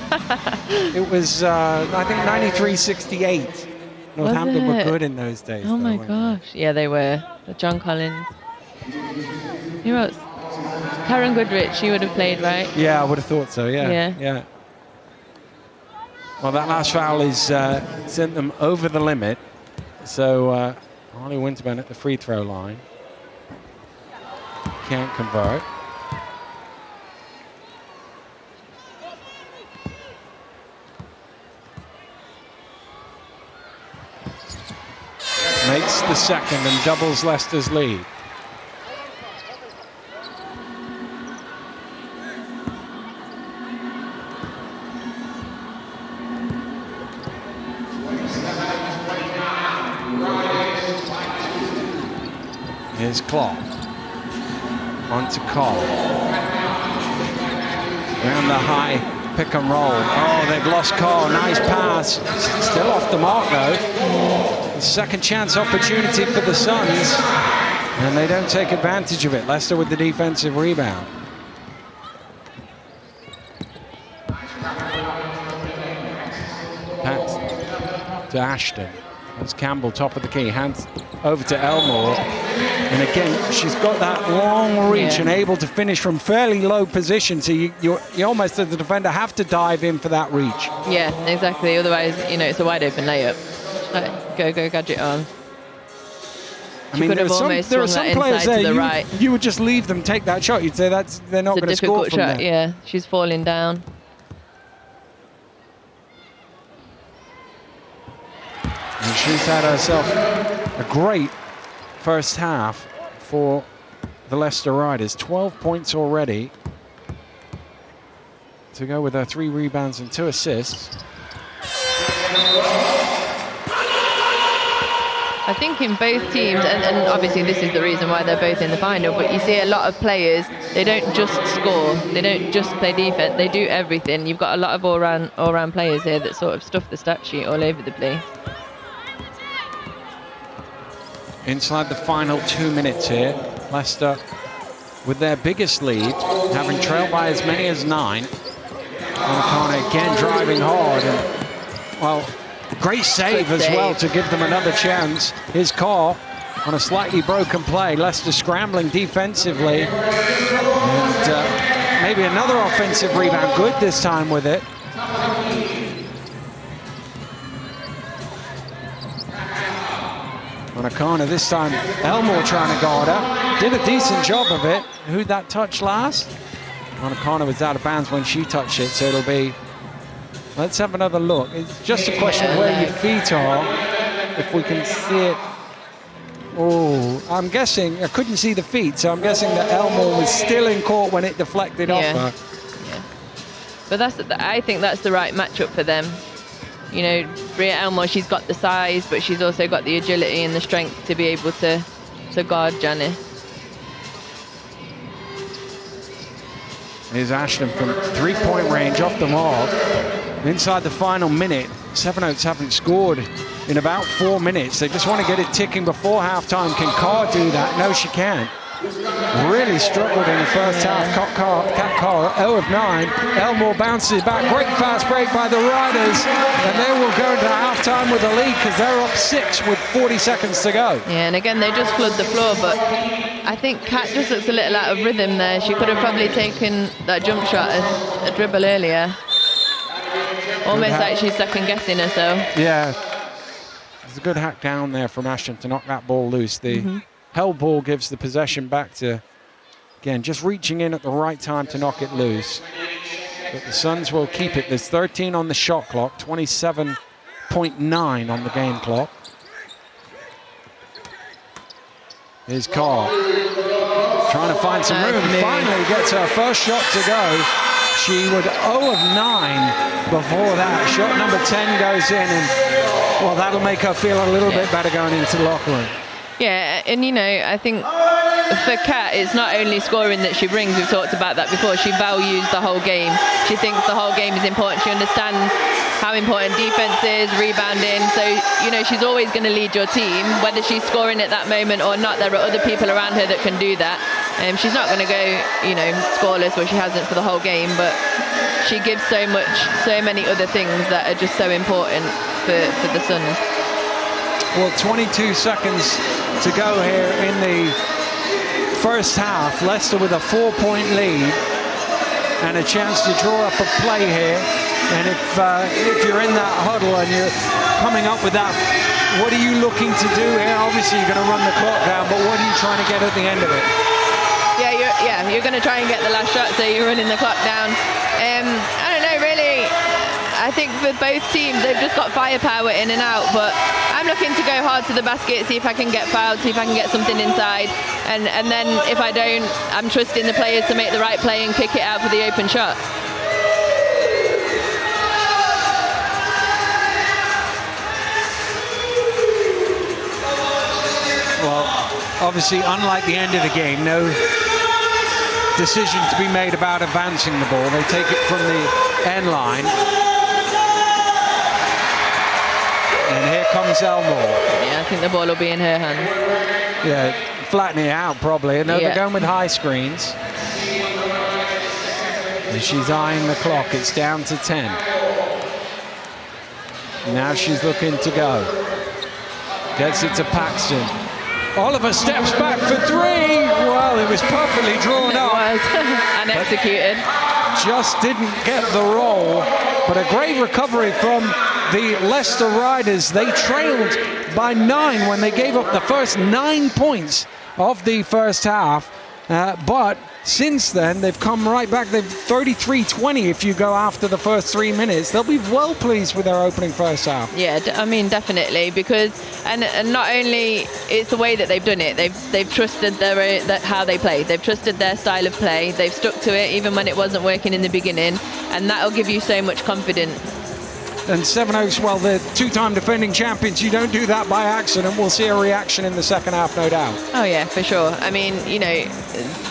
[SPEAKER 2] It was, I think, 93-68. Northampton were good in those days.
[SPEAKER 4] Oh my gosh. Yeah, they were. The John Collins. Who else? Karen Goodrich, she would have played, right?
[SPEAKER 2] Yeah, I would have thought so, yeah. Well, that last foul is sent them over the limit. So, Holly Winterburn at the free throw line. Can't convert. just the second and doubles Leicester's lead. Here's Klopp. On to Cole. Around the high pick and roll. Oh, they've lost Cole. Nice pass. Still off the mark, though. Second chance opportunity for the Suns. And they don't take advantage of it. Leicester with the defensive rebound. Pat to Ashton. That's Campbell, top of the key. Hands over to Elmore. And again, she's got that long reach and able to finish from fairly low position. So you almost, as the defender, have to dive in for that reach. Yeah,
[SPEAKER 4] exactly. Otherwise, it's a wide open layup. Go, gadget on.
[SPEAKER 2] I mean, there are some players there, you would just leave them take that shot. You'd say they're not going to score from there.
[SPEAKER 4] Yeah, she's falling down.
[SPEAKER 2] And she's had herself a great first half for the Leicester Riders. 12 points already to go with her 3 rebounds and 2 assists.
[SPEAKER 4] I think in both teams, and obviously this is the reason why they're both in the final, but you see a lot of players, they don't just score, they don't just play defense, they do everything. You've got a lot of all-round players here that sort of stuff the stat sheet all over the place.
[SPEAKER 2] Inside the final 2 minutes here, Leicester with their biggest lead, having trailed by as many as 9. O'Connor again driving hard, and well, great save as well to give them another chance. Here's Carr on a slightly broken play. Leicester scrambling defensively, and maybe another offensive rebound. Good this time with it. On O'Connor this time, Elmore trying to guard her. Did a decent job of it. Who'd that touch last? On O'Connor was out of bounds when she touched it, so it'll be. Let's have another look. It's just a question of where your feet are, if we can see it. Oh, I'm guessing, I couldn't see the feet, so I'm guessing that Elmore was still in court when it deflected off her.
[SPEAKER 4] Yeah. But I think that's the right matchup for them. Bria Elmore, she's got the size, but she's also got the agility and the strength to be able to guard Janice.
[SPEAKER 2] Here's Ashton from 3-point range off the mark. Inside the final minute, Sevenoaks haven't scored in about 4 minutes. They just want to get it ticking before halftime. Can Carr do that? No, she can't. Really struggled in the first half. Cat Carr, 0 of 9. Elmore bounces back. Great fast break by the Riders. And they will go into halftime with a lead because they're up 6 with 40 seconds to go.
[SPEAKER 4] Yeah, and again, they just flood the floor, but I think Kat just looks a little out of rhythm there. She could have probably taken that jump shot, a dribble earlier. Almost like she's second-guessing herself.
[SPEAKER 2] Yeah. There's a good hack down there from Ashton to knock that ball loose. The held ball gives the possession back to, again, just reaching in at the right time to knock it loose. But the Suns will keep it. There's 13 on the shot clock, 27.9 on the game clock. Here's Carr. Trying to find some room. Finally gets her first shot to go. She would 0 of 9 before that. Shot number 10 goes in, and well, that'll make her feel a little bit better going into the locker room.
[SPEAKER 4] Yeah, and I think for Kat, it's not only scoring that she brings. We've talked about that before. She values the whole game. She thinks the whole game is important. She understands how important defense is, rebounding. So, she's always going to lead your team, whether she's scoring at that moment or not. There are other people around her that can do that. She's not going to go, scoreless, or she hasn't for the whole game, but she gives so many other things that are just so important for the Suns.
[SPEAKER 2] Well, 22 seconds to go here in the first half. Leicester with a 4-point lead and a chance to draw up a play here. And if you're in that huddle and you're coming up with that, what are you looking to do here? Obviously, you're going to run the clock down, but what are you trying to get at the end of it? You're
[SPEAKER 4] going to try and get the last shot, so you're running the clock down. I don't know, really. I I think for both teams, they've just got firepower in and out, but I'm looking to go hard to the basket, see if I can get fouled, see if I can get something inside, and then if I don't, I'm trusting the players to make the right play and kick it out for the open shot.
[SPEAKER 2] Well, obviously, unlike the end of the game, no decision to be made about advancing the ball. They take it from the end line. And here comes Elmore.
[SPEAKER 4] Yeah, I think the ball will be in her hands.
[SPEAKER 2] Yeah, flatten it out probably. No, they're going with high screens. And she's eyeing the clock. It's down to 10. Now she's looking to go. Gets it to Paxton. Oliver steps back for three. Well, it was perfectly drawn up.
[SPEAKER 4] It was, and executed.
[SPEAKER 2] Just didn't get the roll, but a great recovery from the Leicester Riders. They trailed by 9 when they gave up the first 9 points of the first half, but since then they've come right back. They've 33-20 if you go after the first 3 minutes. They'll be well pleased with their opening first half.
[SPEAKER 4] Yeah, I mean, definitely, because and not only it's the way that they've done it, they've trusted how they play. They've trusted their style of play. They've stuck to it even when it wasn't working in the beginning, and that'll give you so much confidence.
[SPEAKER 2] And Sevenoaks, well, they're two-time defending champions. You don't do that by accident. We'll see a reaction in the second half, no doubt.
[SPEAKER 4] Oh yeah, for sure. I mean, you know,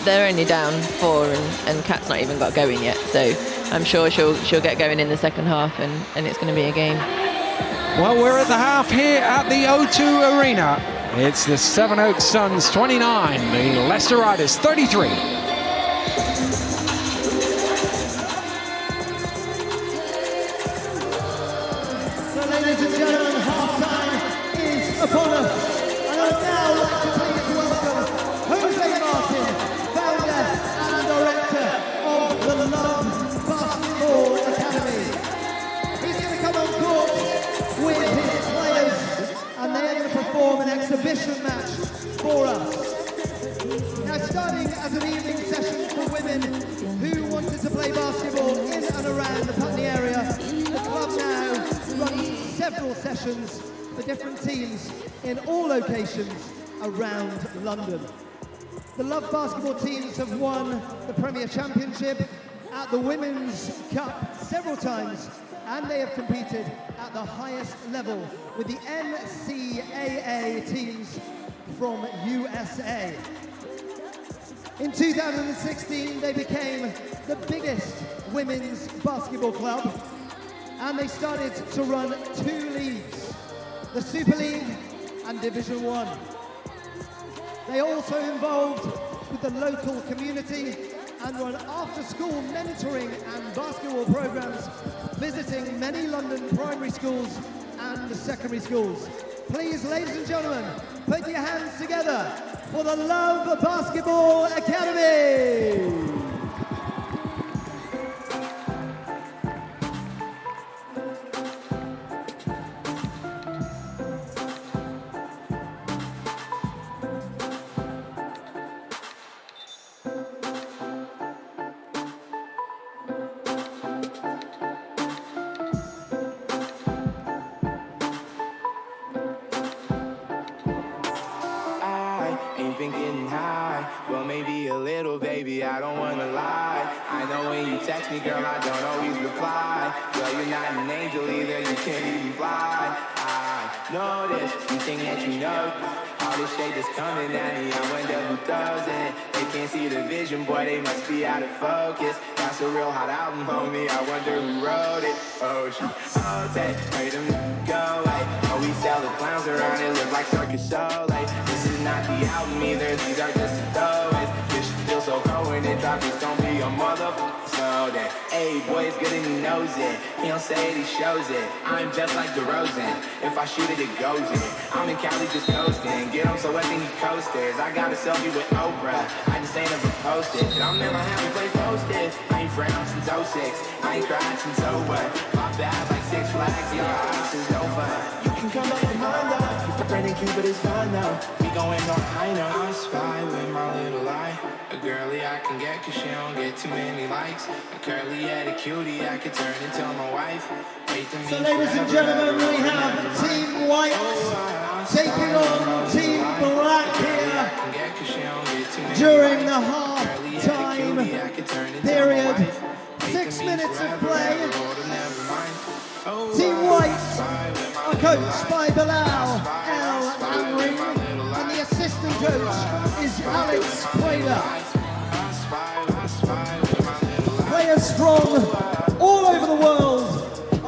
[SPEAKER 4] they're only down 4 and Kat's not even got going yet, so I'm sure she'll get going in the second half, and it's going to be a game.
[SPEAKER 2] Well, we're at the half here at the O2 Arena. It's the Sevenoaks Suns 29, the Leicester Riders 33.
[SPEAKER 5] Ladies and gentlemen, half-time is upon us. And I would now like to please welcome Jose Martin, founder and director of the Love Basketball Academy. He's going to come on court with his players, and they're going to perform an exhibition match for us. Now, starting as an evening session for women who wanted to play basketball in and around the Putney area, the club now runs several sessions for different teams in all locations around London. The Love basketball teams have won the Premier Championship at the Women's Cup several times, and they have competed at the highest level with the NCAA teams from USA. In 2016, they became the biggest women's basketball club, and they started to run 2 leagues, the Super League and Division 1. They also involved with the local community and run after-school mentoring and basketball programs, visiting many London primary schools and secondary schools. Please, ladies and gentlemen, put your hands together for the Love Basketball Academy.
[SPEAKER 6] Been getting high, well maybe a little, baby, I don't wanna lie. I know when you text me, girl, I don't always reply. Girl, you're not an angel either, you can't even fly. I know this, you think that you know all this shade that's coming at me, I wonder who throws it. They can't see the vision, boy, they must be out of focus. That's a real hot album, homie, I wonder who wrote it. Oh, she take, made them go away. Oh, we sell the clowns around, it look like circus show, like this is not the album either, these are just the throwaways. This shit feels so cold when it drops, it's gonna be a motherfucker. So that, hey, boy, it's good and he knows it. He don't say it, he shows it. I'm just like DeRozan. If I shoot it, it goes in. I'm in Cali just coasting. Get him so I think he coasters. I got a selfie with Oprah. I just ain't never posted. I'm never happy place posted. I ain't frowned since 06. I ain't cried since over. My bad like 6 Flags. Yeah, this is no fun. You can come up to my life. Brandon Cupid is gone now. We going on high now. I spy with my little eye. A girly I can get cause she don't get too many likes. A curly headed cutie I could turn into my wife.
[SPEAKER 5] So ladies and gentlemen, we have Team White taking on Team Black here during the half-time period. 6 minutes of play. Team White are coached by Bilal El Amri, and the assistant coach is Alex Quayle. Players from all over the world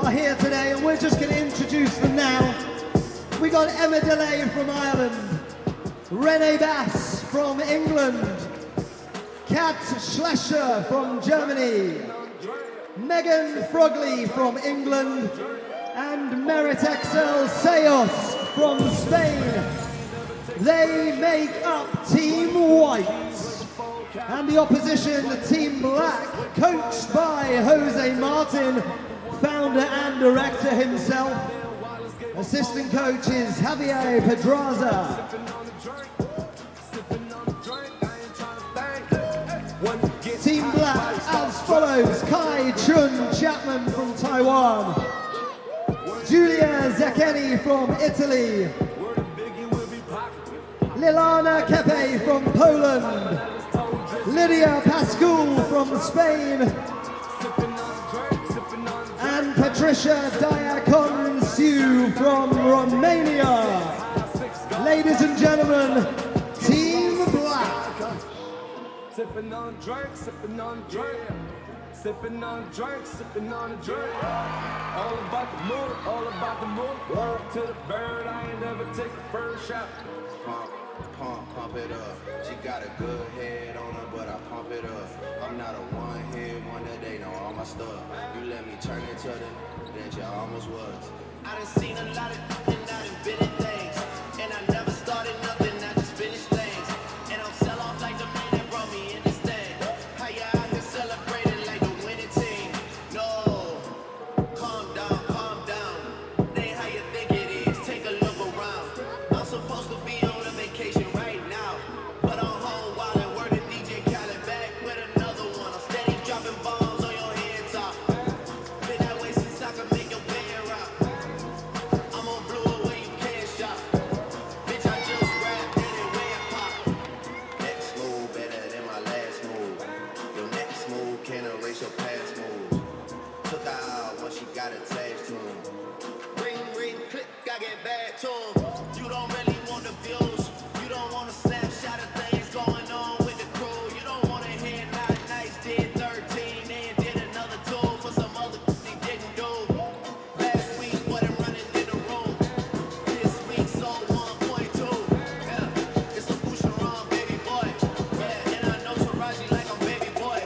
[SPEAKER 5] are here today, and we're just going to introduce them now. We got Emma Delay from Ireland, Renee Bass from England, Kat Schlescher from Germany, Megan Frogley from England, and Merit Excel Sayos from Spain. They make up Team White. And the opposition, Team Black, coached by Jose Martin, founder and director himself. Assistant coach is Javier Pedraza. Team Black as follows: Kai Chun Chapman from Taiwan, Julia Zekeni from Italy, Lilana Kepe from Poland, Lydia Pascoul from Spain, and Patricia Diakonsiu from Romania. Ladies and gentlemen, Team Black.
[SPEAKER 7] Sipping on a drink, sipping on a drink. Sipping on a drink, sipping on a drink. All about the mood, all about the mood. Word to the bird, I ain't never take a first shot.
[SPEAKER 6] Pump it up. She got a good head on her, but I pump it up. I'm not a one-hit wonder, they know all my stuff. You let me turn into the that you almost was. I done seen a lot of and I done been in things. And I never started nothing, I just finished things. And I'm sell off like the man that brought me in this thing. How you out here celebrating like the winning team? No, calm down, calm down. They ain't how you think it is, take a look around. I'm supposed to be on a vacation right now, but I'm home while I work the DJ Khaled back with another one. I'm steady dropping bombs on your head top. Been that way since I could make your bed rock. I'm on blue away, you can't shop. Bitch, I just rapped anyway I pop. Next move better than my last move. Your next move can't erase your past moves. Took her out once she got attached to him. Ring, ring, click, I get back to him. You don't really want the views. You don't want a snapshot of things going on with the crew. You don't want to hear not nice did 13 and did another 2 for some other they didn't do. Last week wasn't running in the room. This week sold 1.2. Yeah, it's a Boucheron, baby boy. Yeah, and I know Taraji like I'm baby boy.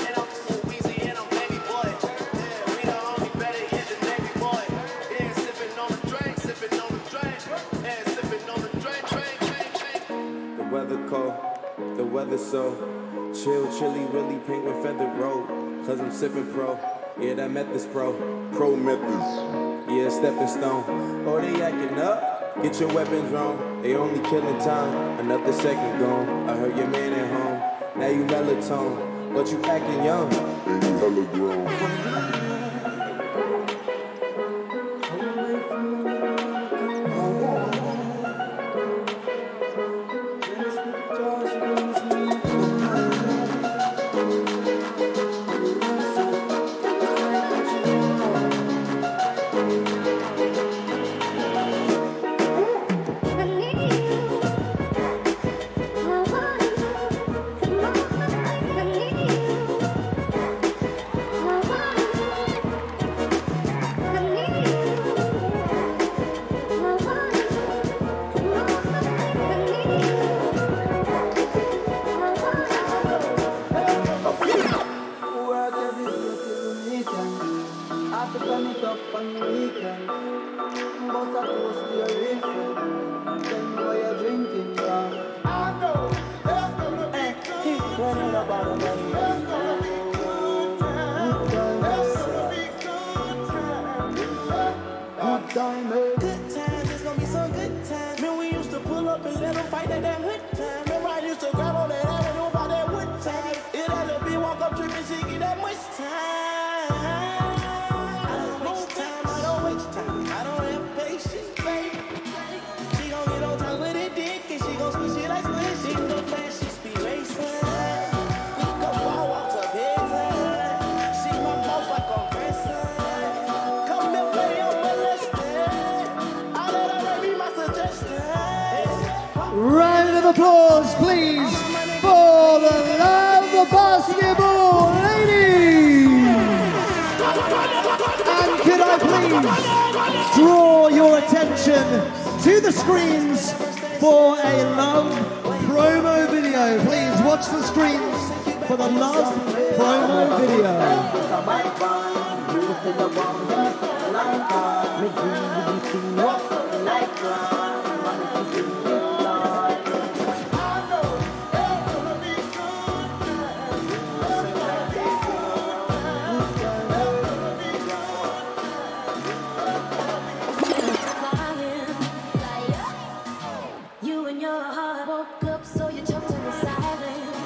[SPEAKER 6] And I'm Weezy and I'm baby boy. Yeah, we the only better yet than baby boy. Yeah, sipping on the drink, sipping on the drink. Yeah, sipping on the drink, drink, drink, drink.
[SPEAKER 7] The weather cold, the weather so chill, chilly, really pink with feathered robe. Cause I'm sipping pro, yeah, that Method's pro. Pro Methods, yeah, stepping stone. Oh, they acting up, get your weapons wrong. They only killing time, another second gone. I heard your man at home, now you melatonin, but you acting young. And you hella grown.
[SPEAKER 5] Good times, it's gonna be some good times.
[SPEAKER 6] take that hood time. Remember I used to grab on that ass when you about that wood time. It that little bitch walk up tripping, she get that much time. I don't waste time, I don't waste time. I don't have patience, baby. She gon' get on top with it dick, and she gon' squeeze it like squish. She go fast, she speed racing. We go wall walks up head. She my mouth like a grandson. Come and play on molested. I let her be my suggestion.
[SPEAKER 5] Round of applause, please, for the love of basketball, ladies. And could I please draw your attention to the screens for a love promo video. Please watch the screens for the love promo video.
[SPEAKER 8] You and your heart woke up, so you jumped in the silence.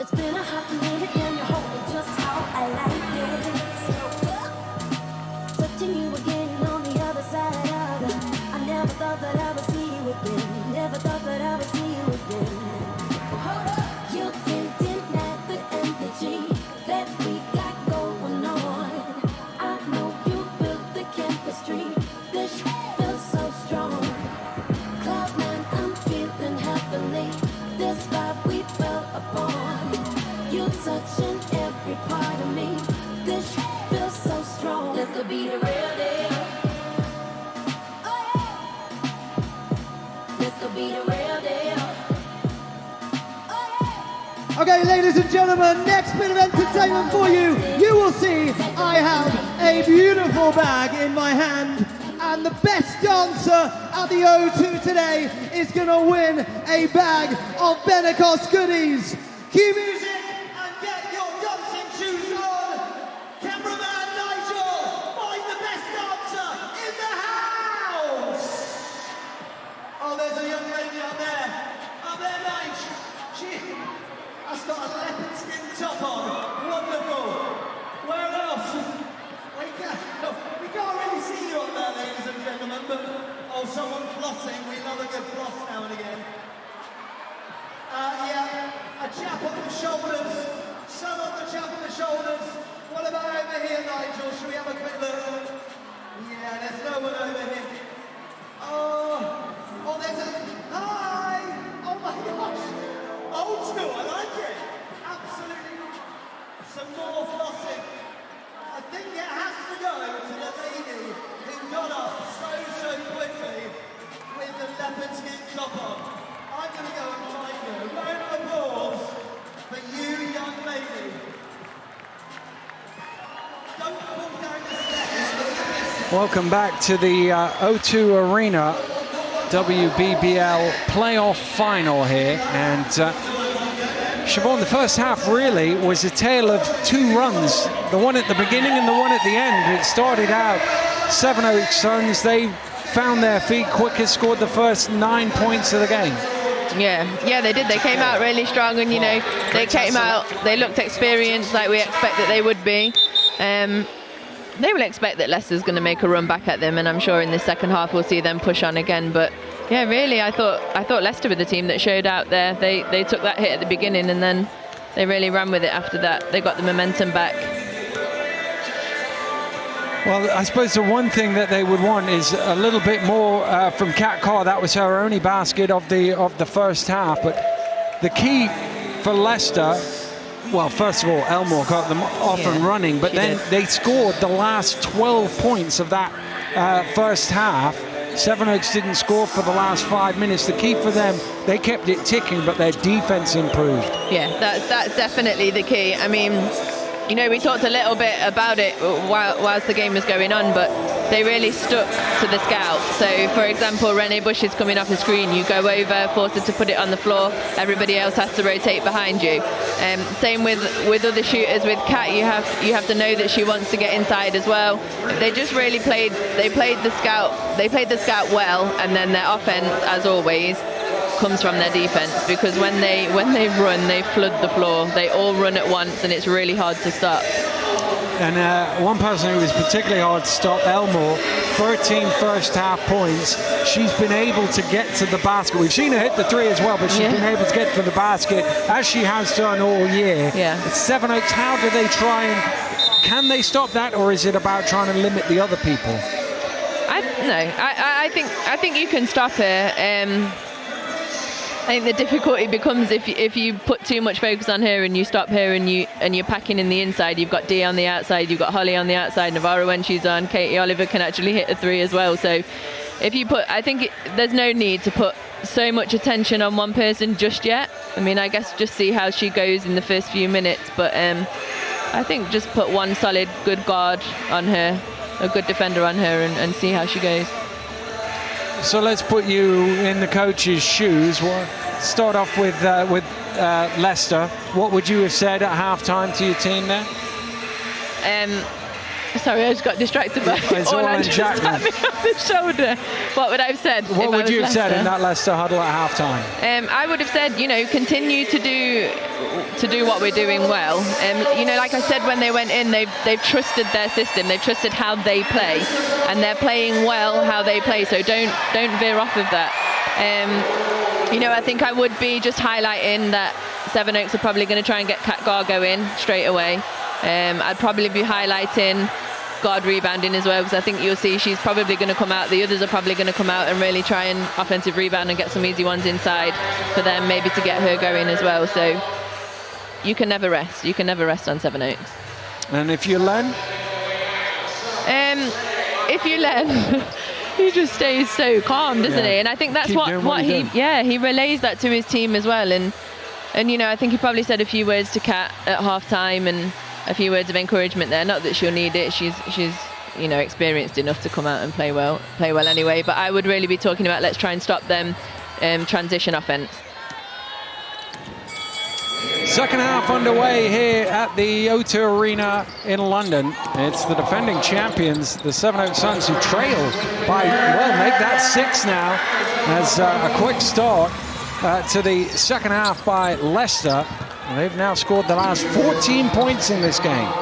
[SPEAKER 8] It's been a hot minute, and you're holding just how I like it. Touching you again on the other side of the. I never thought that I would see you again. Never thought that I would see you again. Hold up, you can't deny the energy that we got going on. I know you feel the chemistry. This feels so strong. Cloud nine, I'm feeling heavenly. This vibe we fell upon. You touching every part of me. This feels so strong. This could be the real deal. Oh yeah. This could be the real deal. Oh yeah.
[SPEAKER 5] Okay, ladies and gentlemen, next bit of entertainment for you. You will see I have a beautiful bag in my hand, and the best dancer at the O2 today is gonna win a bag of benecos goodies. Cue music and get your dancing shoes on. Cameraman Nigel, find the best dancer in the house. Oh, there's a young lady up there. Up there, Nigel. She has got a leopard skin top on. Wonderful. Where else? We can't really see you up there, ladies and gentlemen, but oh, someone flossing. We love a good floss now and again. Yeah, a chap on the shoulders. Son on the chap on the shoulders. What about over here, Nigel? Should we have a quick look? Yeah, there's no one over here. Oh, there's a... Hi! Oh my gosh! Old school, I like it. Absolutely. Some more flossing. I think it has to go to the lady who got up so quickly with the leopard skin top on. I'm going to go and find her. Round of applause for you, young lady. Don't fall down the stairs.
[SPEAKER 2] Welcome back to the O2 Arena WBBL Play-Off Final here, and Siobhan, the first half really was a tale of two runs, the one at the beginning and the one at the end. It started out Sevenoaks Suns, they found their feet quicker, scored the first 9 points of the game.
[SPEAKER 4] Yeah, they did. They came out really strong, and you know, they came out, they looked experienced like we expect that they would be. They will expect that Leicester's going to make a run back at them, and I'm sure in the second half we'll see them push on again. But yeah, really, I thought Leicester were the team that showed out there. They took that hit at the beginning, and then they really ran with it after that. They got the momentum back.
[SPEAKER 2] Well, I suppose the one thing that they would want is a little bit more from Kat Carr. That was her only basket of the first half. But the key for Leicester, well, first of all, Elmore got them off and running, but then they scored the last 12 points of that first half. Sevenoaks didn't score for the last 5 minutes. The key for them, they kept it ticking, but their defense improved.
[SPEAKER 4] Yeah, that's definitely the key. I mean, you know, we talked a little bit about it whilst the game was going on, but they really stuck to the scout. So, for example, Renee Bush is coming off the screen. You go over, force her to put it on the floor. Everybody else has to rotate behind you. Same with other shooters. With Kat, you have to know that she wants to get inside as well. They just really played the scout well, and then their offense, as always, comes from their defense, because when they run, they flood the floor. They all run at once, and it's really hard to stop.
[SPEAKER 2] And one person who was particularly hard to stop, Elmore, 13 first half points. She's been able to get to the basket. We've seen her hit the three as well, but she's been able to get to the basket, as she has done all year.
[SPEAKER 4] Yeah.
[SPEAKER 2] It's Sevenoaks. How do they try and, can they stop that, or is it about trying to limit the other people?
[SPEAKER 4] I think you can stop her. I think the difficulty becomes if you put too much focus on her and you stop her and you're packing in the inside. You've got Dee on the outside, you've got Holly on the outside, Navarra when she's on, Katie Oliver can actually hit a three as well. So if you put, I think there's no need to put so much attention on one person just yet. I mean, I guess just see how she goes in the first few minutes, but I think just put one solid good guard on her, a good defender on her, and see how she goes.
[SPEAKER 2] So let's put you in the coach's shoes. We'll start off with Leicester. What would you have said at halftime to your team there?
[SPEAKER 4] Sorry, I just got distracted by Orlando just tapped me on the shoulder. What would I have said?
[SPEAKER 2] What would you have said in that Leicester huddle at halftime?
[SPEAKER 4] I would have said, continue to do what we're doing well. Like I said, when they went in, they've trusted their system. They've trusted how they play, and they're playing well how they play. So don't veer off of that. I think I would be just highlighting that Sevenoaks are probably going to try and get Kat Gargo in straight away. I'd probably be highlighting guard rebounding as well, because I think you'll see she's probably going to come out. The others are probably going to come out and really try and offensive rebound and get some easy ones inside for them, maybe to get her going as well. So you can never rest. You can never rest on Sevenoaks.
[SPEAKER 2] And if you learn?
[SPEAKER 4] He just stays so calm, doesn't he? And I think that's what he relays that to his team as well. And I think he probably said a few words to Kat at half-time and a few words of encouragement there. Not that she'll need it. She's experienced enough to come out and play well anyway. But I would really be talking about, let's try and stop them transition offense.
[SPEAKER 2] Second half underway here at the O2 Arena in London. It's the defending champions, the Sevenoaks Suns, who trail by, make that 6 now, as a quick start to the second half by Leicester. They've now scored the last 14 points in this game.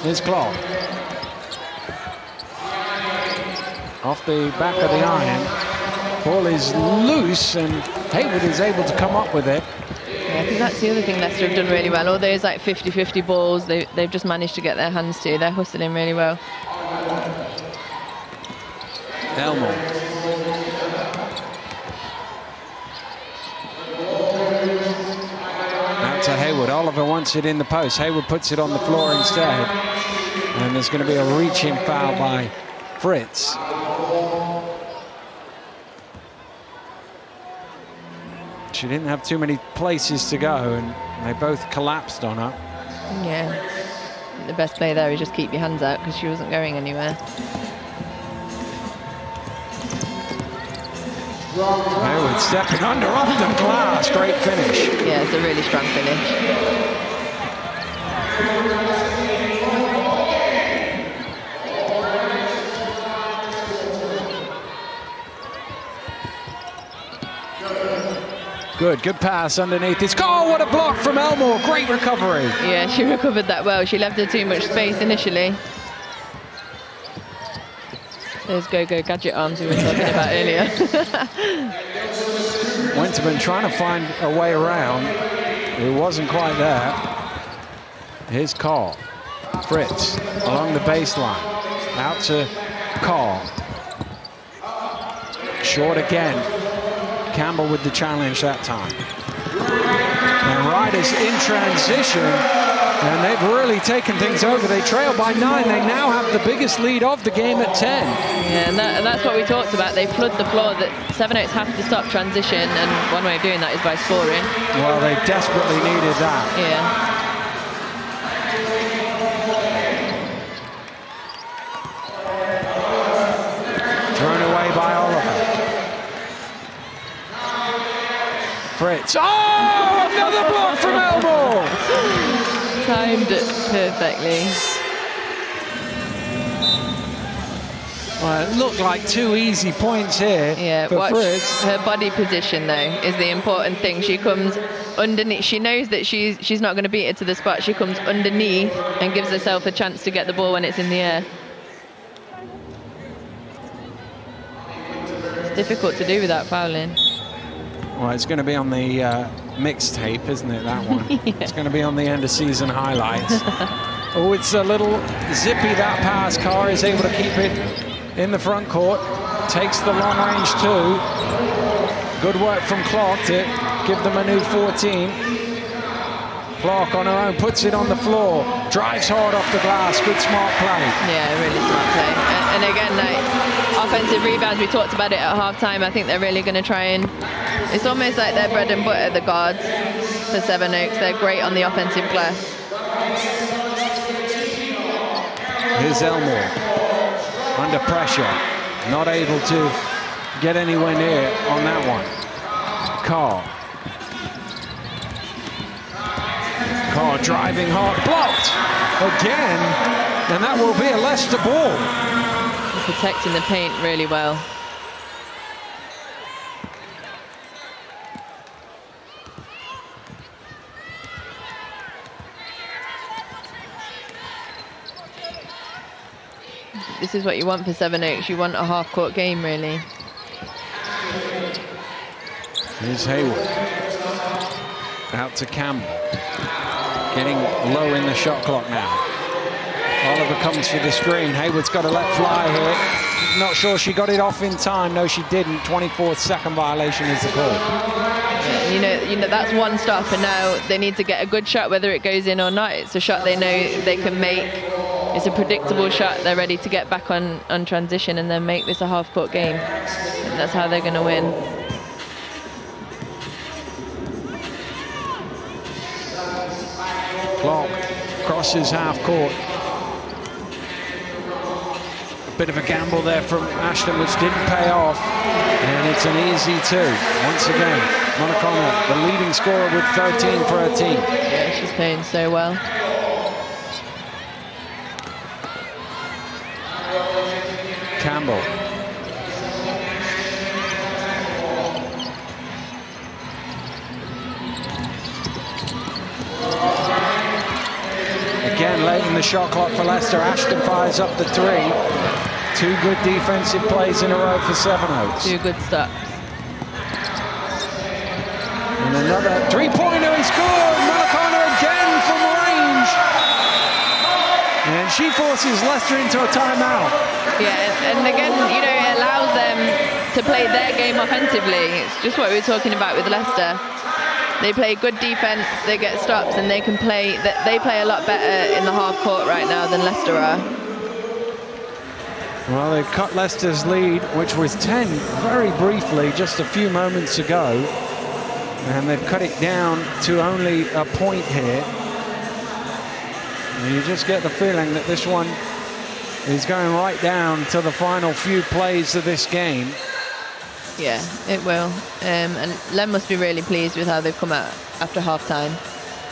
[SPEAKER 2] Here's Clark. Off the back of the iron. Ball is loose, and Haywood is able to come up with it.
[SPEAKER 4] Yeah, I think that's the other thing Leicester have done really well. All those 50-50 balls, they've just managed to get their hands to. They're hustling really well.
[SPEAKER 2] Elmore. Out to Haywood. Oliver wants it in the post. Haywood puts it on the floor instead. And there's going to be a reaching foul by Fritz. She didn't have too many places to go, and they both collapsed on her.
[SPEAKER 4] Yeah. The best play there is just keep your hands out, because she wasn't going anywhere.
[SPEAKER 2] Haywood stepping under off the glass. Great finish.
[SPEAKER 4] Yeah, it's a really strong finish.
[SPEAKER 2] Good pass underneath. It's what a block from Elmore. Great recovery.
[SPEAKER 4] Yeah, she recovered that well. She left her too much space initially. Those go-go gadget arms we were talking about earlier.
[SPEAKER 2] Winterman trying to find a way around. It wasn't quite there. Here's Carl. Fritz along the baseline. Out to Carl. Short again. Campbell with the challenge that time. And Riders in transition, and they've really taken things over. They trail by 9. They now have the biggest lead of the game at 10.
[SPEAKER 4] Yeah, and that's what we talked about. They flood the floor. That Sevenoaks have to stop transition, and one way of doing that is by scoring.
[SPEAKER 2] Well, they desperately needed that.
[SPEAKER 4] Yeah.
[SPEAKER 2] Fritz. Oh, another block from Elmore.
[SPEAKER 4] Timed it perfectly.
[SPEAKER 2] Well, it looked like 2 easy points here for
[SPEAKER 4] watch
[SPEAKER 2] Fritz.
[SPEAKER 4] her body position though is the important thing. She comes underneath. She knows that she's not going to beat it to the spot. She comes underneath and gives herself a chance to get the ball when it's in the air. It's difficult to do without fouling.
[SPEAKER 2] Well, it's going to be on the mixtape, isn't it, that one?
[SPEAKER 4] Yeah.
[SPEAKER 2] It's going to be on the end of season highlights. Oh, it's a little zippy, that pass. Carr is able to keep it in the front court, takes the long range two. Good work from Clark to give them a new 14. Clark on her own, puts it on the floor, drives hard off the glass. Good smart play.
[SPEAKER 4] Yeah, really smart play. And again, like offensive rebounds, we talked about it at halftime. I think they're really going to try and, it's almost like their bread and butter, the guards for Sevenoaks. They're great on the offensive glass.
[SPEAKER 2] Here's Elmore. Under pressure, not able to get anywhere near on that one. Carr driving hard, blocked again, and that will be a Leicester ball.
[SPEAKER 4] Protecting the paint really well. This is what you want for Sevenoaks. You want a half-court game, really.
[SPEAKER 2] Here's Hayward. Out to Campbell. Getting low in the shot clock now. Oliver comes for the screen. Hayward's got to let fly here. Not sure she got it off in time. No, she didn't. 24-second violation is the call.
[SPEAKER 4] Yeah, you know that's one stop, and now they need to get a good shot, whether it goes in or not. It's a shot they know they can make. It's a predictable shot. They're ready to get back on transition and then make this a half-court game. And that's how they're going to win.
[SPEAKER 2] Clark crosses half court. A bit of a gamble there from Ashton, which didn't pay off. And it's an easy two. Once again, Monacona, the leading scorer with 13 for her team.
[SPEAKER 4] Yeah, she's playing so well.
[SPEAKER 2] Campbell. Again, late in the shot clock for Leicester. Ashton fires up the three. 2 good defensive plays in a row for Sevenoaks.
[SPEAKER 4] 2 good stops.
[SPEAKER 2] And another three-pointer is good. Monacona again from range. And she forces Leicester into a timeout.
[SPEAKER 4] Yeah, and again, you know, it allows them to play their game offensively. It's just what we were talking about with Leicester. They play good defense, they get stops, and they can play. They play a lot better in the half court right now than Leicester are.
[SPEAKER 2] Well, they've cut Leicester's lead, which was 10 very briefly just a few moments ago. And they've cut it down to only a point here. And you just get the feeling that this one is going right down to the final few plays of this game.
[SPEAKER 4] Yeah, it will. And Len must be really pleased with how they've come out after half-time.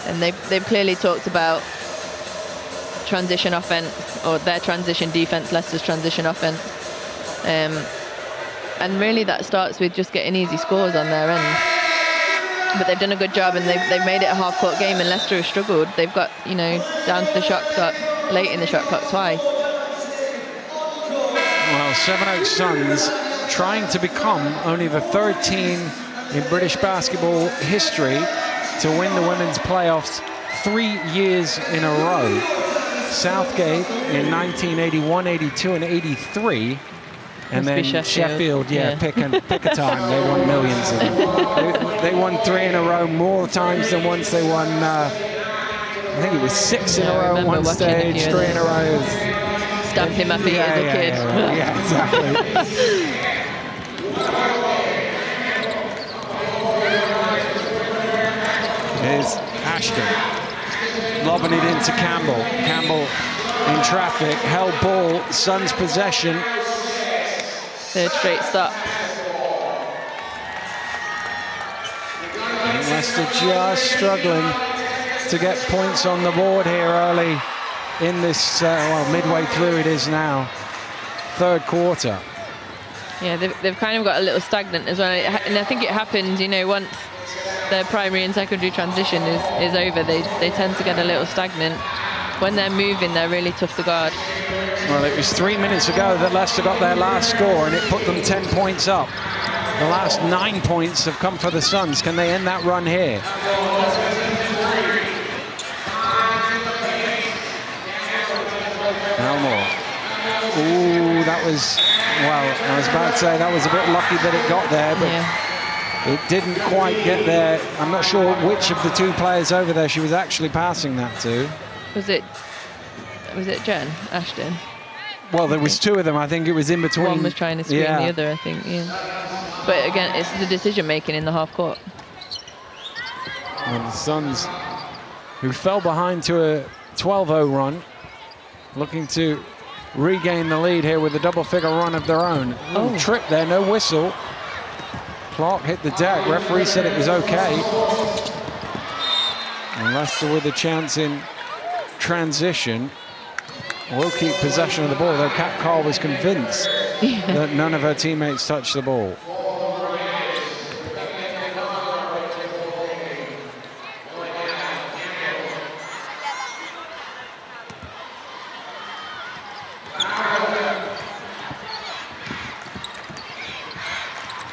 [SPEAKER 4] And they've clearly talked about transition offense, or their transition defense, Leicester's transition offense. And really that starts with just getting easy scores on their end. But they've done a good job, and they've made it a half-court game, and Leicester has struggled. They've got, you know, down to the shot clock, late in the shot clock twice.
[SPEAKER 2] Well, Sevenoaks Suns trying to become only the 3rd team in British basketball history to win the women's playoffs 3 years in a row. Southgate in 1981, 82, and 83. And then Sheffield, pick a time. They won millions of them. They won 3 in a row more times than once they won. I think it was 6 in a row at one stage, 3 in a row.
[SPEAKER 4] Stamping my feet as a kid.
[SPEAKER 2] Yeah, exactly. Here's Ashton lobbing it into Campbell. Campbell in traffic, held ball, Suns possession.
[SPEAKER 4] 3rd straight stop.
[SPEAKER 2] And Leicester just struggling to get points on the board here early in this, well, midway through it is now, third quarter.
[SPEAKER 4] Yeah, they've kind of got a little stagnant as well. And I think it happens, you know, once their primary and secondary transition is over, they tend to get a little stagnant. When they're moving, they're really tough to guard.
[SPEAKER 2] Well, it was 3 minutes ago that Leicester got their last score, and it put them 10 points up. The last 9 points have come for the Suns. Can they end that run here? Elmore. Ooh, that was, well, I was about to say that was a bit lucky that it got there, but it didn't quite get there. I'm not sure which of the two players over there she was actually passing that to.
[SPEAKER 4] Was it Jen Ashton?
[SPEAKER 2] Well, there was two of them. I think it was in between.
[SPEAKER 4] One was trying to screen the other, I think, yeah. But again, it's the decision-making in the half court.
[SPEAKER 2] And the Suns, who fell behind to a 12-0 run, looking to regain the lead here with a double-figure run of their own. Ooh, trip there, no whistle. Clark hit the deck. Referee said it was okay. And Leicester with a chance in transition will keep possession of the ball, though Kat Carl was convinced that none of her teammates touched the ball.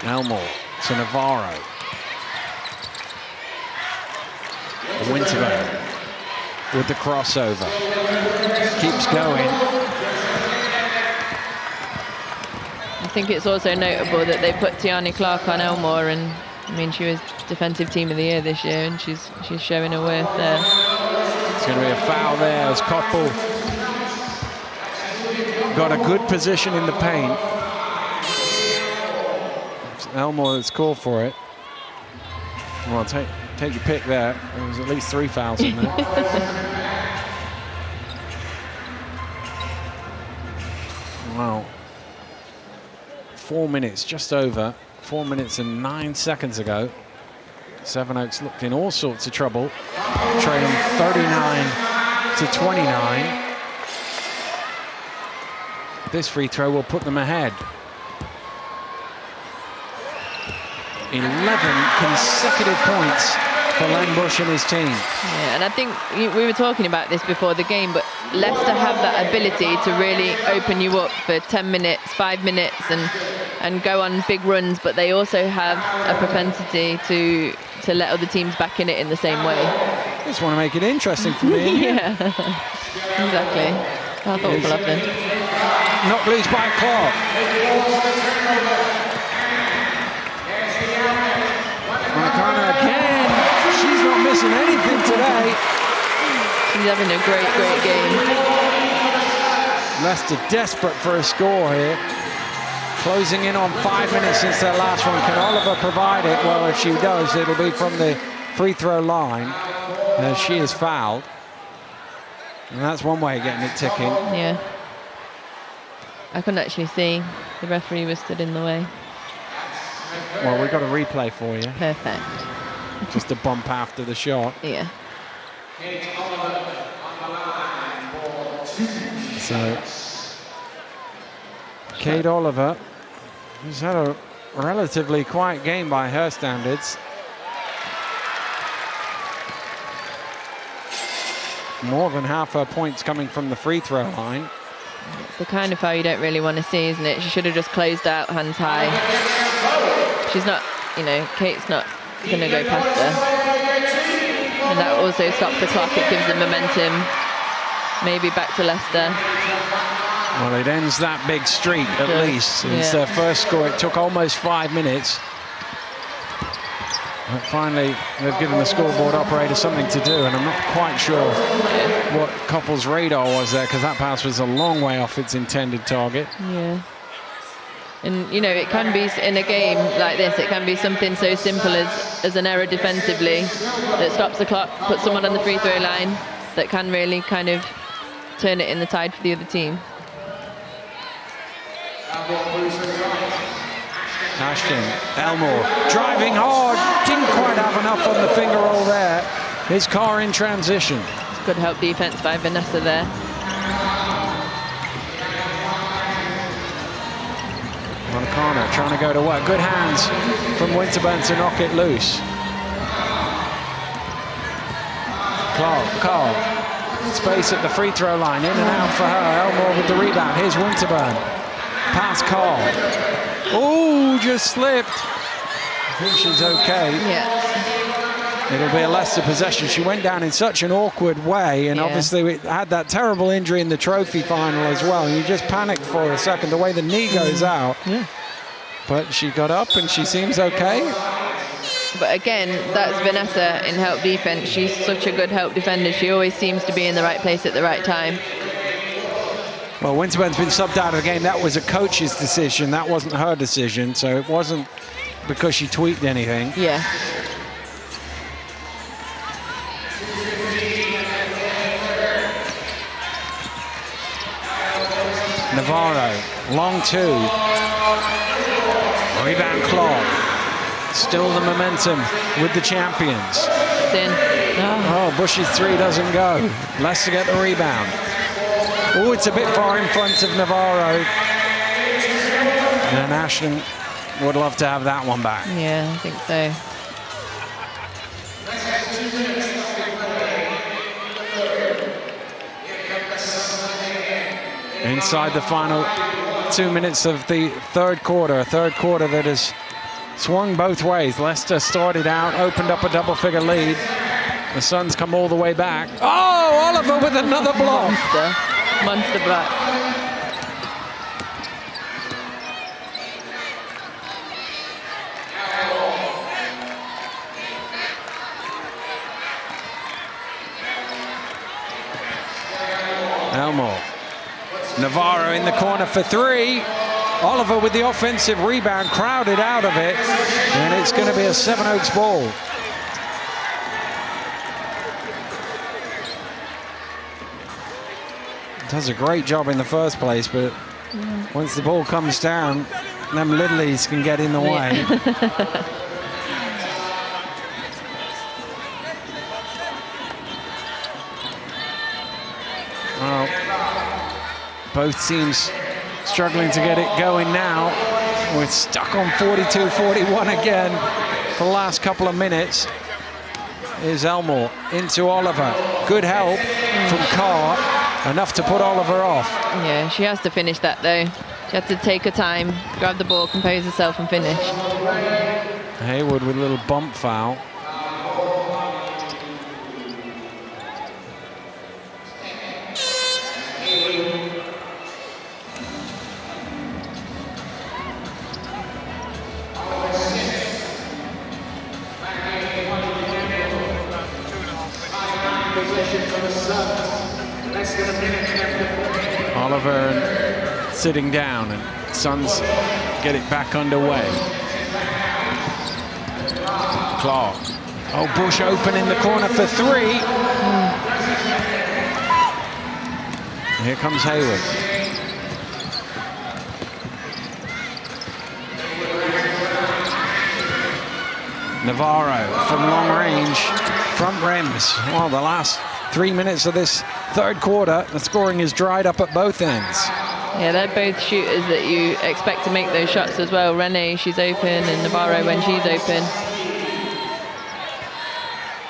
[SPEAKER 2] Elmore to Navarro. Winterberg with the crossover. Keeps going.
[SPEAKER 4] I think it's also notable that they put Tiani Clark on Elmore, and I mean, she was defensive team of the year this year, and she's showing her worth there.
[SPEAKER 2] It's going to be a foul there as Koppel got a good position in the paint. It's Elmore that's called for it. Well, take your pick there. There was at least 3 fouls in there. Wow. 4 minutes, just over. 4 minutes and 9 seconds ago. Sevenoaks looked in all sorts of trouble, trailing 39 to 29. This free throw will put them ahead. 11 consecutive points for Len Bush and his team.
[SPEAKER 4] Yeah, and I think we were talking about this before the game, but Leicester have that ability to really open you up for 10 minutes, 5 minutes, and go on big runs, but they also have a propensity to let other teams back in it in the same way.
[SPEAKER 2] Just want to make it interesting for me.
[SPEAKER 4] Yeah, exactly. How thoughtful of them.
[SPEAKER 2] Not loose by Clark. Montana again. She's not missing anything today.
[SPEAKER 4] She's having a great game.
[SPEAKER 2] Leicester desperate for a score here. Closing in on 5 minutes since their last one. Can Oliver provide it? Well, if she does, it'll be from the free throw line as she is fouled. And that's one way of getting it ticking.
[SPEAKER 4] Yeah. I couldn't actually see. The referee was stood in the way.
[SPEAKER 2] Well, we've got a replay for you.
[SPEAKER 4] Perfect.
[SPEAKER 2] Just a bump after the shot.
[SPEAKER 4] Yeah.
[SPEAKER 2] So, Kate Oliver, who's had a relatively quiet game by her standards. More than half her points coming from the free throw line.
[SPEAKER 4] It's the kind of foul you don't really want to see, isn't it? She should have just closed out hands high. She's not, you know, Kate's not going to go past her. And that also stops the clock. It gives them momentum. Maybe back to Leicester.
[SPEAKER 2] Well, it ends that big streak at least. It's their first score. It took almost 5 minutes. But finally, they've given the scoreboard operator something to do, and I'm not quite sure what Koppel's radar was there, because that pass was a long way off its intended target.
[SPEAKER 4] Yeah. And, you know, it can be, in a game like this, it can be something so simple as an error defensively that stops the clock, puts someone on the free throw line, that can really kind of turn it in the tide for the other team.
[SPEAKER 2] Ashton, Elmore driving hard, didn't quite have enough on the finger roll there. His car in transition.
[SPEAKER 4] Good help defense by Vanessa there.
[SPEAKER 2] Montana trying to go to work. Good hands from Winterburn to knock it loose. Carl, space at the free throw line, in and out for her. Elmore with the rebound. Here's Winterburn. Pass Carl. Oh, just slipped. I think she's okay.
[SPEAKER 4] Yeah.
[SPEAKER 2] It'll be a Leicester possession. She went down in such an awkward way, and obviously we had that terrible injury in the trophy final as well. And you just panicked for a second, the way the knee goes out.
[SPEAKER 4] Yeah.
[SPEAKER 2] But she got up and she seems okay.
[SPEAKER 4] But again, that's Vanessa in help defense. She's such a good help defender. She always seems to be in the right place at the right time.
[SPEAKER 2] Well, Winterburn's been subbed out of the game. That was a coach's decision. That wasn't her decision. So it wasn't because she tweaked anything.
[SPEAKER 4] Yeah.
[SPEAKER 2] Navarro, long two. Rebound Clark. Still the momentum with the champions.
[SPEAKER 4] Thin.
[SPEAKER 2] Oh, Bush's three doesn't go. Leicester get the rebound. Oh, it's a bit far in front of Navarro. And Ashton would love to have that one back.
[SPEAKER 4] Yeah, I think so.
[SPEAKER 2] Inside the final 2 minutes of the third quarter, a third quarter that has swung both ways. Leicester started out, opened up a double-figure lead. The Suns come all the way back. Oh, Oliver with another block.
[SPEAKER 4] Monster block.
[SPEAKER 2] Elmore. Navarro in the corner for three. Oliver with the offensive rebound, crowded out of it, and it's going to be a Sevenoaks ball. Does a great job in the first place, but once the ball comes down, them Lidleys can get in the way. Well, both teams struggling to get it going now. We're stuck on 42-41 again for the last couple of minutes. Here's Elmore into Oliver. Good help from Carr. Enough to put Oliver off.
[SPEAKER 4] Yeah, she has to finish that though. She had to take her time, grab the ball, compose herself and finish.
[SPEAKER 2] Hayward with a little bump foul. Oliver sitting down, and Suns get it back underway. Clark. Oh, Bush open in the corner for three. Here comes Hayward. Navarro from long range, front rims. Well, the last 3 minutes of this third quarter, the scoring is dried up at both ends.
[SPEAKER 4] Yeah, they're both shooters that you expect to make those shots as well. Renee, she's open, and Navarro when she's open.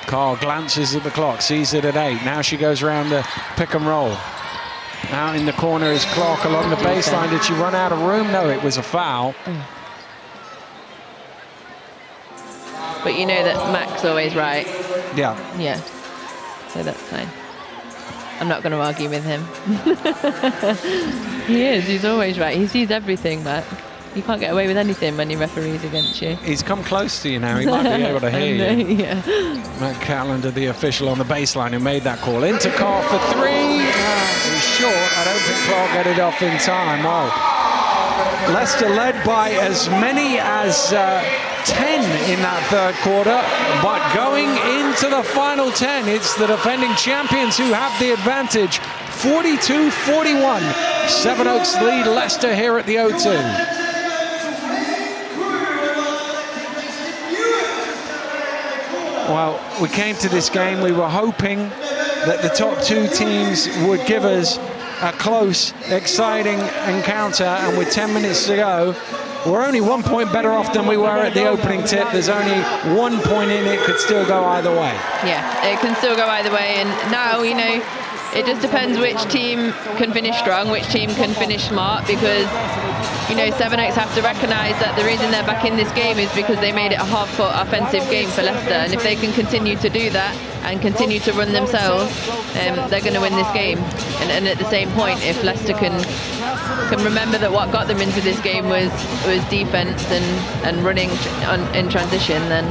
[SPEAKER 2] Carl glances at the clock, sees it at 8. Now she goes around the pick and roll. Out in the corner is Clark along the baseline. Did she run out of room? No, it was a foul.
[SPEAKER 4] But you know that Mac's always right.
[SPEAKER 2] Yeah.
[SPEAKER 4] Yeah, so that's fine. I'm not going to argue with him. He is, he's always right. He sees everything, Mac. You can't get away with anything when he referees against you.
[SPEAKER 2] He's come close to you now. He might be able to hear you.
[SPEAKER 4] Yeah.
[SPEAKER 2] Matt Callander, the official on the baseline, who made that call. Into Carl for three. He's short. I don't think Clark got it off in time. Wow. Leicester led by as many as 10 in that third quarter, but going into the final 10, it's the defending champions who have the advantage. 42-41. Sevenoaks lead Leicester here at the O2. well, we came to this game, we were hoping that the top two teams would give us a close, exciting encounter, and with 10 minutes to go, we're only 1 point better off than we were at the opening tip. There's only 1 point in it, could still go either way.
[SPEAKER 4] Yeah, it can still go either way, and now, you know, it just depends which team can finish strong, which team can finish smart, because, you know, Sevenoaks have to recognise that the reason they're back in this game is because they made it a half-court offensive game for Leicester, and if they can continue to do that and continue to run themselves, they're going to win this game. And at the same point, if Leicester can remember that what got them into this game was defence and running in transition, then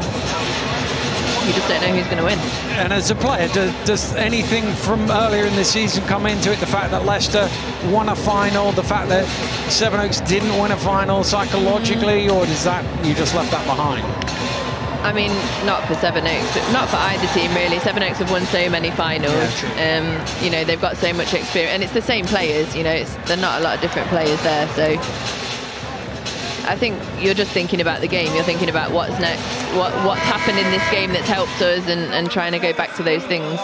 [SPEAKER 4] you just don't know who's going to win.
[SPEAKER 2] And as a player, does anything from earlier in the season come into it? The fact that Leicester won a final, the fact that Sevenoaks didn't win a final psychologically, or does that, you just left that behind?
[SPEAKER 4] I mean, not for Sevenoaks, not for either team really. Sevenoaks have won so many finals.
[SPEAKER 2] Yeah,
[SPEAKER 4] you know, they've got so much experience, and it's the same players. You know, they're not a lot of different players there. So I think you're just thinking about the game. You're thinking about what's next, what's happened in this game that's helped us, and trying to go back to those things.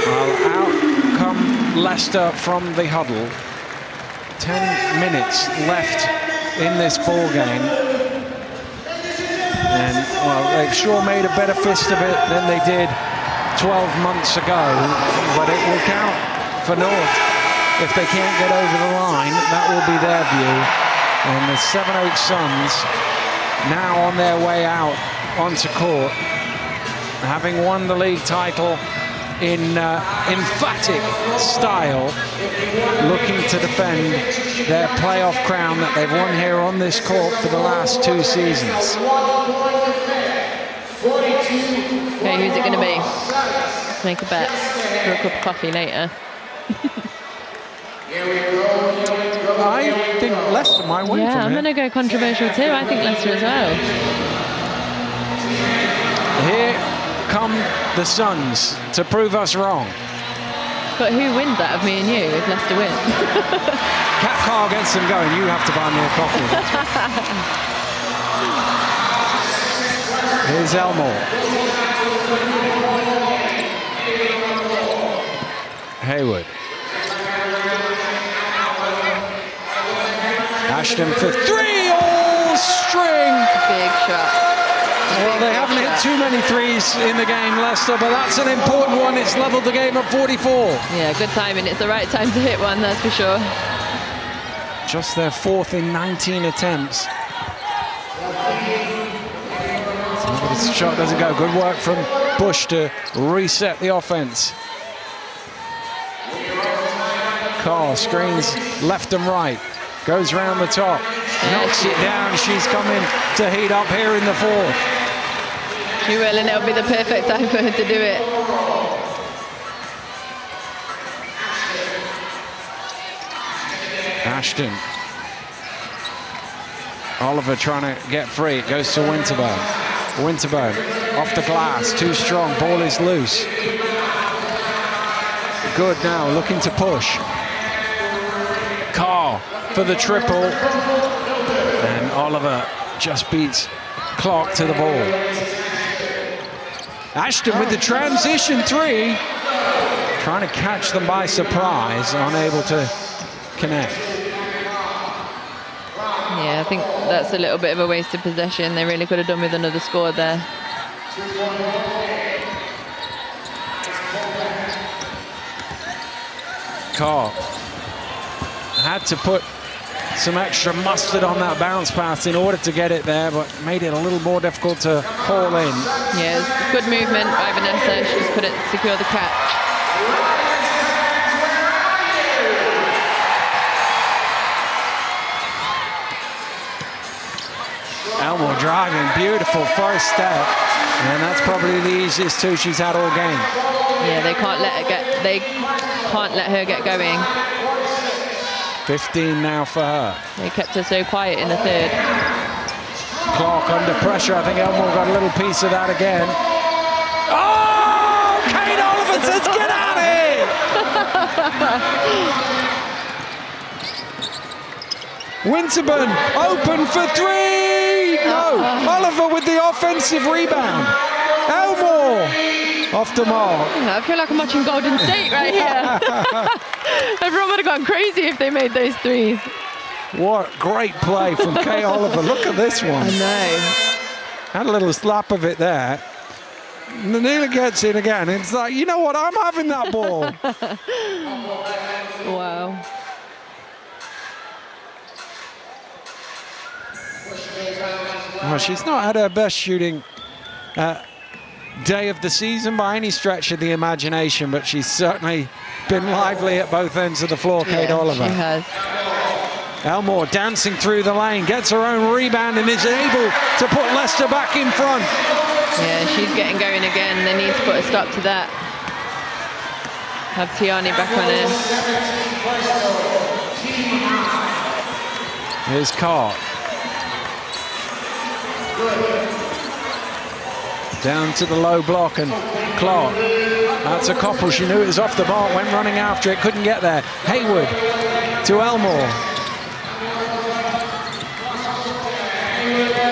[SPEAKER 2] Well, out come Leicester from the huddle. 10 minutes left in this ball game. And, well, they've sure made a better fist of it than they did 12 months ago, but it will count for naught if they can't get over the line. That will be their view. And the Sevenoaks Suns now on their way out onto court, having won the league title in emphatic style, looking to defend their playoff crown that they've won here on this court for the last 2 seasons.
[SPEAKER 4] Okay, who's it going to be? Let's make a bet for a cup of coffee later.
[SPEAKER 2] I think Leicester might win.
[SPEAKER 4] Yeah, I'm going to go controversial too. I think Leicester as well.
[SPEAKER 2] Here come the Suns to prove us wrong.
[SPEAKER 4] But who wins out of me and you if Leicester win?
[SPEAKER 2] Cat Carl gets them going. You have to buy me a coffee. Here's Elmore. Hayward. Ashton for 3, all string.
[SPEAKER 4] Big shot.
[SPEAKER 2] Well, they haven't hit too many threes in the game, Leicester, but that's an important one. It's leveled the game at 44.
[SPEAKER 4] Yeah, good timing. It's the right time to hit one, that's for sure.
[SPEAKER 2] Just their 4th in 19 attempts. This shot doesn't go. Good work from Bush to reset the offense. Carr screens left and right. Goes round the top. Knocks it down. She's coming to heat up here in the 4th.
[SPEAKER 4] She will, and it'll be the perfect time for her to do it.
[SPEAKER 2] Ashton. Oliver trying to get free. It goes to Winterburn. Winterburn off the glass, too strong, ball is loose. Good now, looking to push. Carr for the triple. And Oliver just beats Clark to the ball. Ashton with the transition 3. Trying to catch them by surprise, unable to connect.
[SPEAKER 4] Yeah, I think that's a little bit of a wasted possession. They really could have done with another score there.
[SPEAKER 2] Carr had to put some extra mustard on that bounce pass in order to get it there, but made it a little more difficult to haul in.
[SPEAKER 4] Yeah, good movement by Vanessa. She just couldn't secure the catch.
[SPEAKER 2] Elmore driving, beautiful first step, and that's probably the easiest 2 she's had all game.
[SPEAKER 4] Yeah, they can't let her get going.
[SPEAKER 2] 15 now for her.
[SPEAKER 4] They kept her so quiet in the 3rd.
[SPEAKER 2] Clark under pressure. I think Elmore got a little piece of that again. Oh! Kate Oliver says, get out of here! Winterburn open for three. No. Oliver with the offensive rebound. Elmore off the mark.
[SPEAKER 4] I feel like I'm watching Golden State right here. Everyone would have gone crazy if they made those threes.
[SPEAKER 2] What great play from Kay Oliver. Look at this one.
[SPEAKER 4] I know.
[SPEAKER 2] Had a little slap of it there. Nanila gets it again. It's like, you know what? I'm having that ball.
[SPEAKER 4] Wow.
[SPEAKER 2] Well, she's not had her best shooting day of the season by any stretch of the imagination, but she's certainly been lively at both ends of the floor, Kate Oliver.
[SPEAKER 4] She has.
[SPEAKER 2] Elmore dancing through the lane, gets her own rebound and is able to put Leicester back in front.
[SPEAKER 4] Yeah, she's getting going again. They need to put a stop to that. Have Tiani back on her.
[SPEAKER 2] Here's Carr. Down to the low block and Clark. That's a couple. She knew it was off the mark, went running after it, couldn't get there. Haywood to Elmore.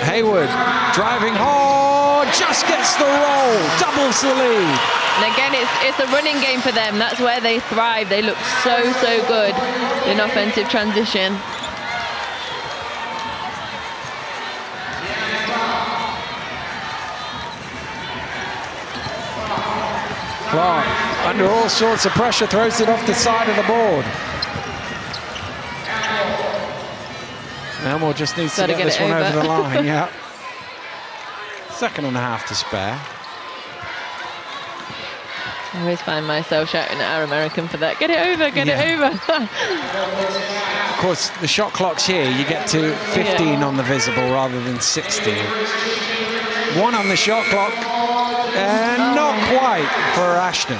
[SPEAKER 2] Haywood driving hard, just gets the roll, doubles the lead.
[SPEAKER 4] And again, it's a running game for them. That's where they thrive. They look so good in offensive transition.
[SPEAKER 2] Clark, under all sorts of pressure, throws it off the side of the board. Elmore just needs to get this one over the line, yeah. Second and a half to spare.
[SPEAKER 4] I always find myself shouting at our American for that. Get it over, get it over.
[SPEAKER 2] Of course, the shot clock's here. You get to 15 on the visible rather than 16. One on the shot clock, and not quite for Ashton.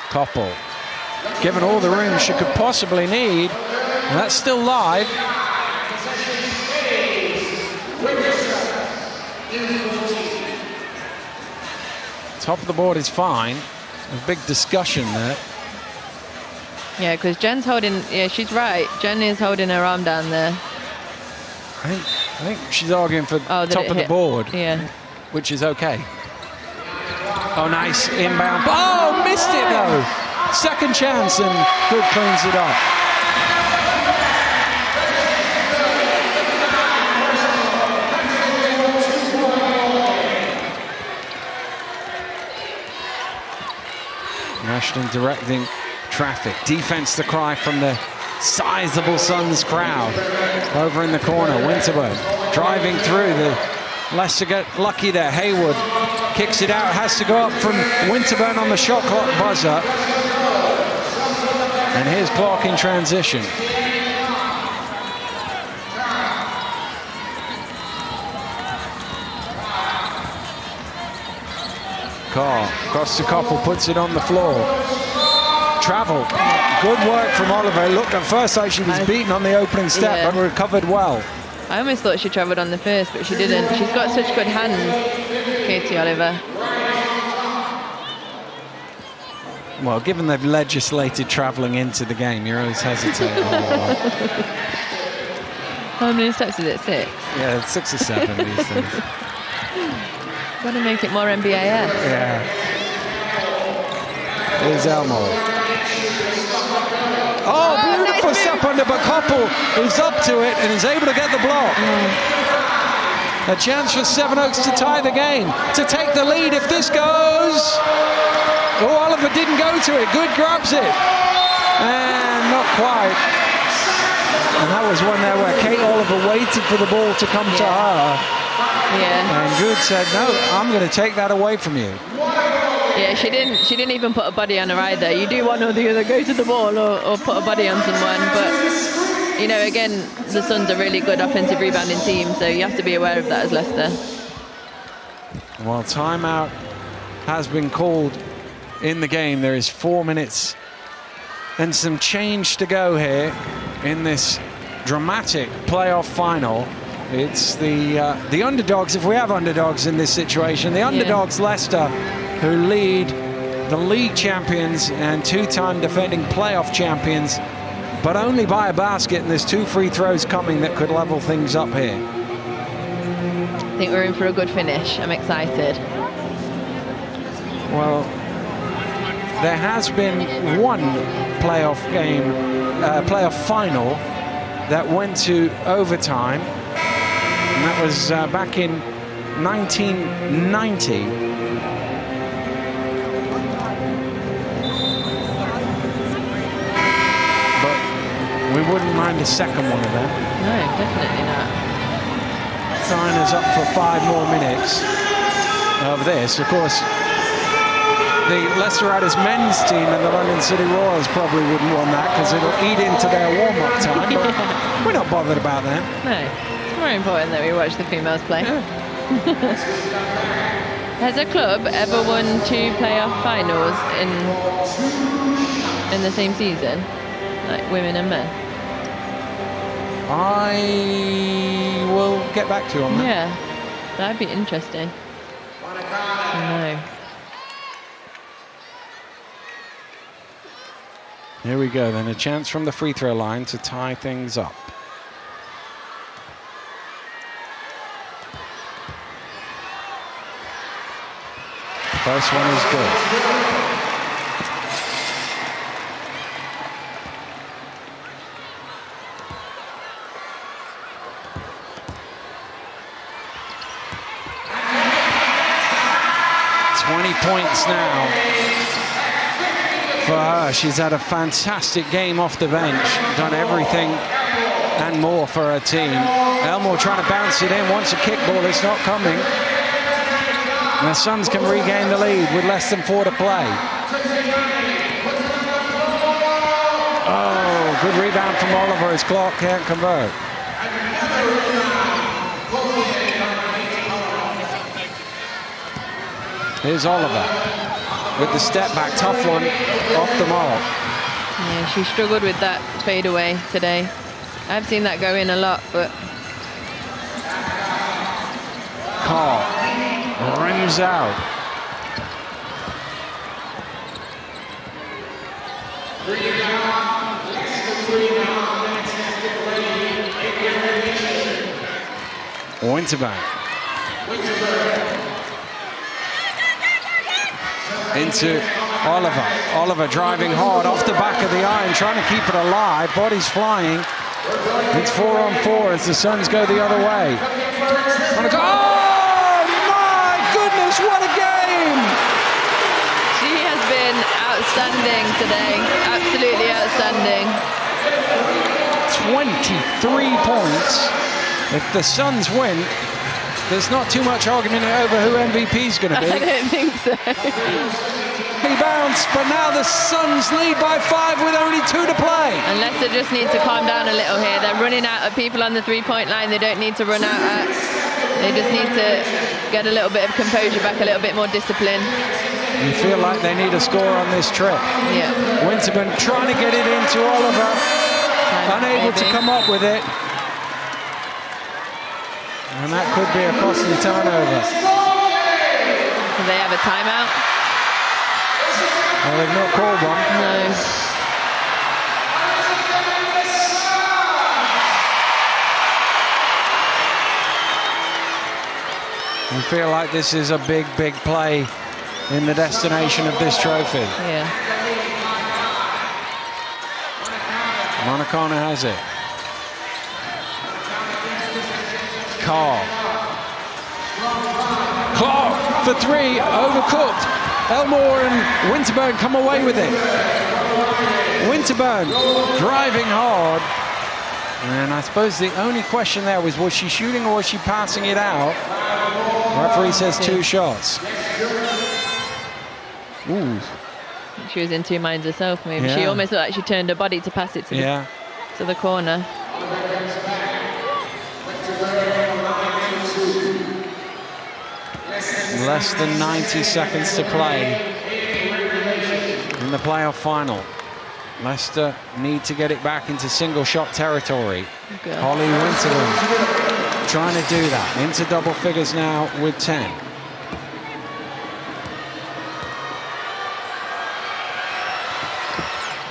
[SPEAKER 2] Koppel, given all the room she could possibly need, and that's still live. Top of the board is fine. A big discussion there.
[SPEAKER 4] Yeah, because Jen's holding, yeah, she's right. Jen is holding her arm down there.
[SPEAKER 2] I think she's arguing for top of the board, which is okay. Oh, nice inbound. Oh, missed it though. Second chance and Good cleans it up. Ashton directing traffic. Defense to cry from the sizable Suns crowd. Over in the corner, Winterburn driving through. The Leicester get lucky there. Haywood kicks it out, has to go up from Winterburn on the shot clock buzzer. And here's Clark in transition. Carr across the couple, puts it on the floor. Travel, good work from Oliver. Looked at first like she was beaten on the opening step, but recovered well.
[SPEAKER 4] I almost thought she travelled on the first, but she didn't. She's got such good hands, Katie Oliver.
[SPEAKER 2] Well, given they've legislated travelling into the game, you always hesitate.
[SPEAKER 4] How many steps is it? 6?
[SPEAKER 2] Yeah, 6 or 7 these days.
[SPEAKER 4] Got to make it more NBAS.
[SPEAKER 2] Yeah. Here's Elmore. Oh, beautiful nice step under, but Koppel is up to it and is able to get the block. A chance for Sevenoaks to tie the game, to take the lead if this goes. Oh, Oliver didn't go to it. Good grabs it. And not quite. And that was one there where Kate Oliver waited for the ball to come to her.
[SPEAKER 4] Yeah.
[SPEAKER 2] And Good said, no, I'm going to take that away from you.
[SPEAKER 4] Yeah, she didn't even put a body on her either. You do one or the other, go to the ball or put a body on someone. But, you know, again, the Suns are a really good offensive rebounding team, so you have to be aware of that as Leicester.
[SPEAKER 2] Well, timeout has been called in the game. There is 4 minutes and some change to go here in this dramatic playoff final. It's the underdogs, if we have underdogs in this situation, the underdogs Leicester, who lead the league champions and two-time defending playoff champions, but only by a basket, and there's 2 free throws coming that could level things up here.
[SPEAKER 4] I think we're in for a good finish. I'm excited.
[SPEAKER 2] Well, there has been one playoff game, playoff final that went to overtime, and that was back in 1990. But we wouldn't mind a second one of them.
[SPEAKER 4] No, definitely not.
[SPEAKER 2] Sign us up for 5 more minutes of this. Of course, the Leicester Riders men's team and the London City Royals probably wouldn't want that because it'll eat into their warm-up time, but we're not bothered about that.
[SPEAKER 4] No, it's more important that we watch the females play.
[SPEAKER 2] Yeah.
[SPEAKER 4] Has a club ever won 2 playoff finals in the same season, like women and men?
[SPEAKER 2] I will get back to you on that.
[SPEAKER 4] Yeah, that'd be interesting. No.
[SPEAKER 2] Here we go then, a chance from the free throw line to tie things up. First one is good. Points now for her. She's had a fantastic game off the bench, done everything and more for her team. Elmore trying to bounce it in, wants a kickball, it's not coming. And the Suns can regain the lead with less than 4 to play. Oh, good rebound from Oliver as Clark can't convert. Here's Oliver with the step back, tough one, off the mark.
[SPEAKER 4] Yeah, she struggled with that fadeaway today. I've seen that go in a lot, but...
[SPEAKER 2] Carr rims out. Winterbank. Into Oliver. Oliver driving hard off the back of the iron, trying to keep it alive. Body's flying. It's 4-on-4 as the Suns go the other way. Oh my goodness, what a game!
[SPEAKER 4] She has been outstanding today. Absolutely outstanding.
[SPEAKER 2] 23 points. If the Suns win, there's not too much argument over who MVP is going to be.
[SPEAKER 4] I don't think so.
[SPEAKER 2] He bounced, but now the Suns lead by 5 with only 2 to play.
[SPEAKER 4] And Leicester just need to calm down a little here. They're running out of people on the three-point line they don't need to run out at. They just need to get a little bit of composure back, a little bit more discipline.
[SPEAKER 2] You feel like they need a score on this trip.
[SPEAKER 4] Yeah.
[SPEAKER 2] Winterman trying to get it into Oliver. Unable to come up with it. And that could be a costly turnover.
[SPEAKER 4] Do they have a timeout?
[SPEAKER 2] Well, they've not called one.
[SPEAKER 4] No.
[SPEAKER 2] We feel like this is a big, big play in the destination of this trophy.
[SPEAKER 4] Yeah.
[SPEAKER 2] Monacana has it. Carr. Clark for 3, overcooked. Elmore and Winterburn come away with it. Winterburn driving hard. And I suppose the only question there was she shooting or was she passing it out? The referee says 2 shots. Ooh.
[SPEAKER 4] She was in 2 minds herself, maybe.
[SPEAKER 2] Yeah.
[SPEAKER 4] She almost looked like she turned her body to pass it to the corner.
[SPEAKER 2] Less than 90 seconds to play in the playoff final. Leicester need to get it back into single shot territory.
[SPEAKER 4] Good.
[SPEAKER 2] Holly Winterland trying to do that. Into double figures now with 10.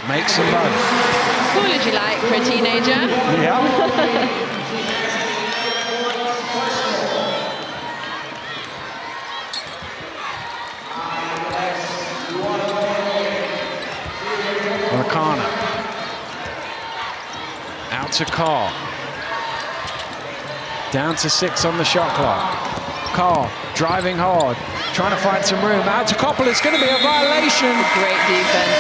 [SPEAKER 2] Makes them both.
[SPEAKER 4] Cool as you like for a teenager.
[SPEAKER 2] Yeah. Rakana. Out to Carr. Down to 6 on the shot clock. Carr driving hard, trying to find some room. Out to Koppel, it's going to be a violation.
[SPEAKER 4] Great defense.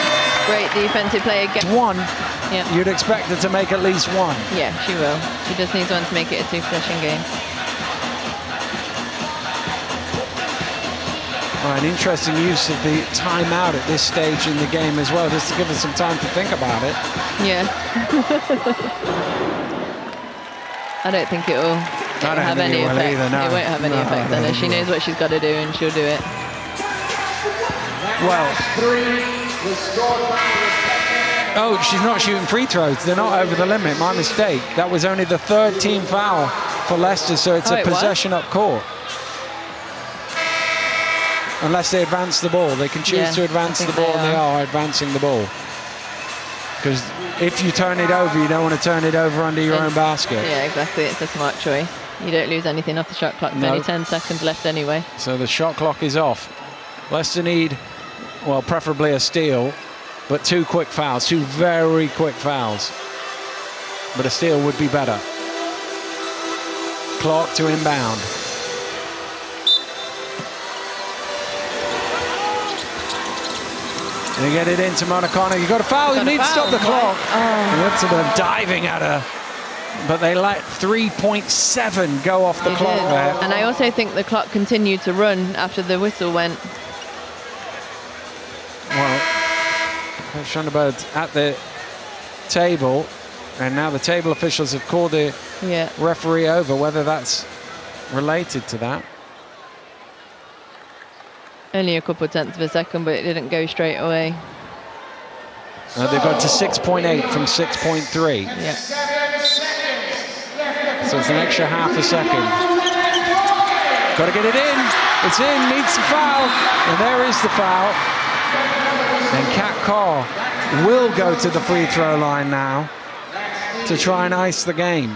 [SPEAKER 4] Great defensive play again.
[SPEAKER 2] One.
[SPEAKER 4] Yeah.
[SPEAKER 2] You'd expect her to make at least one.
[SPEAKER 4] Yeah, she will. She just needs one to make it a 2-possession game.
[SPEAKER 2] Well, an interesting use of the timeout at this stage in the game as well, just to give us some time to think about it.
[SPEAKER 4] Yeah. I don't think it will have any effect.
[SPEAKER 2] Either, no.
[SPEAKER 4] It won't have any effect on her. She knows what she's got to do and she'll do it.
[SPEAKER 2] Well, oh, she's not shooting free throws. They're not over the limit. My mistake. That was only the 3rd team foul for Leicester, so it's a possession up court. Unless they advance the ball. They can choose to advance the ball, and they are advancing the ball. Because if you turn it over, you don't want to turn it over under your own basket.
[SPEAKER 4] Yeah, exactly. It's a smart choice. You don't lose anything off the shot clock. There's only 10 seconds left anyway.
[SPEAKER 2] So the shot clock is off. Leicester need, well, preferably a steal, but 2 quick fouls, 2 very quick fouls. But a steal would be better. Clark to inbound. They get it into Monacano. You've got a foul. You need to stop the clock. Lots of them diving at her. But they let 3.7 go off the clock there.
[SPEAKER 4] And I also think the clock continued to run after the whistle went.
[SPEAKER 2] Well, Schoenberg's at the table, and now the table officials have called the referee over, whether that's related to that.
[SPEAKER 4] Only a couple of tenths of a second, but it didn't go straight away.
[SPEAKER 2] They've got to 6.8 from 6.3.
[SPEAKER 4] Yeah.
[SPEAKER 2] So it's an extra half a second. Got to get it in. It's in, needs the foul. And there is the foul. And Kat Carr will go to the free throw line now to try and ice the game.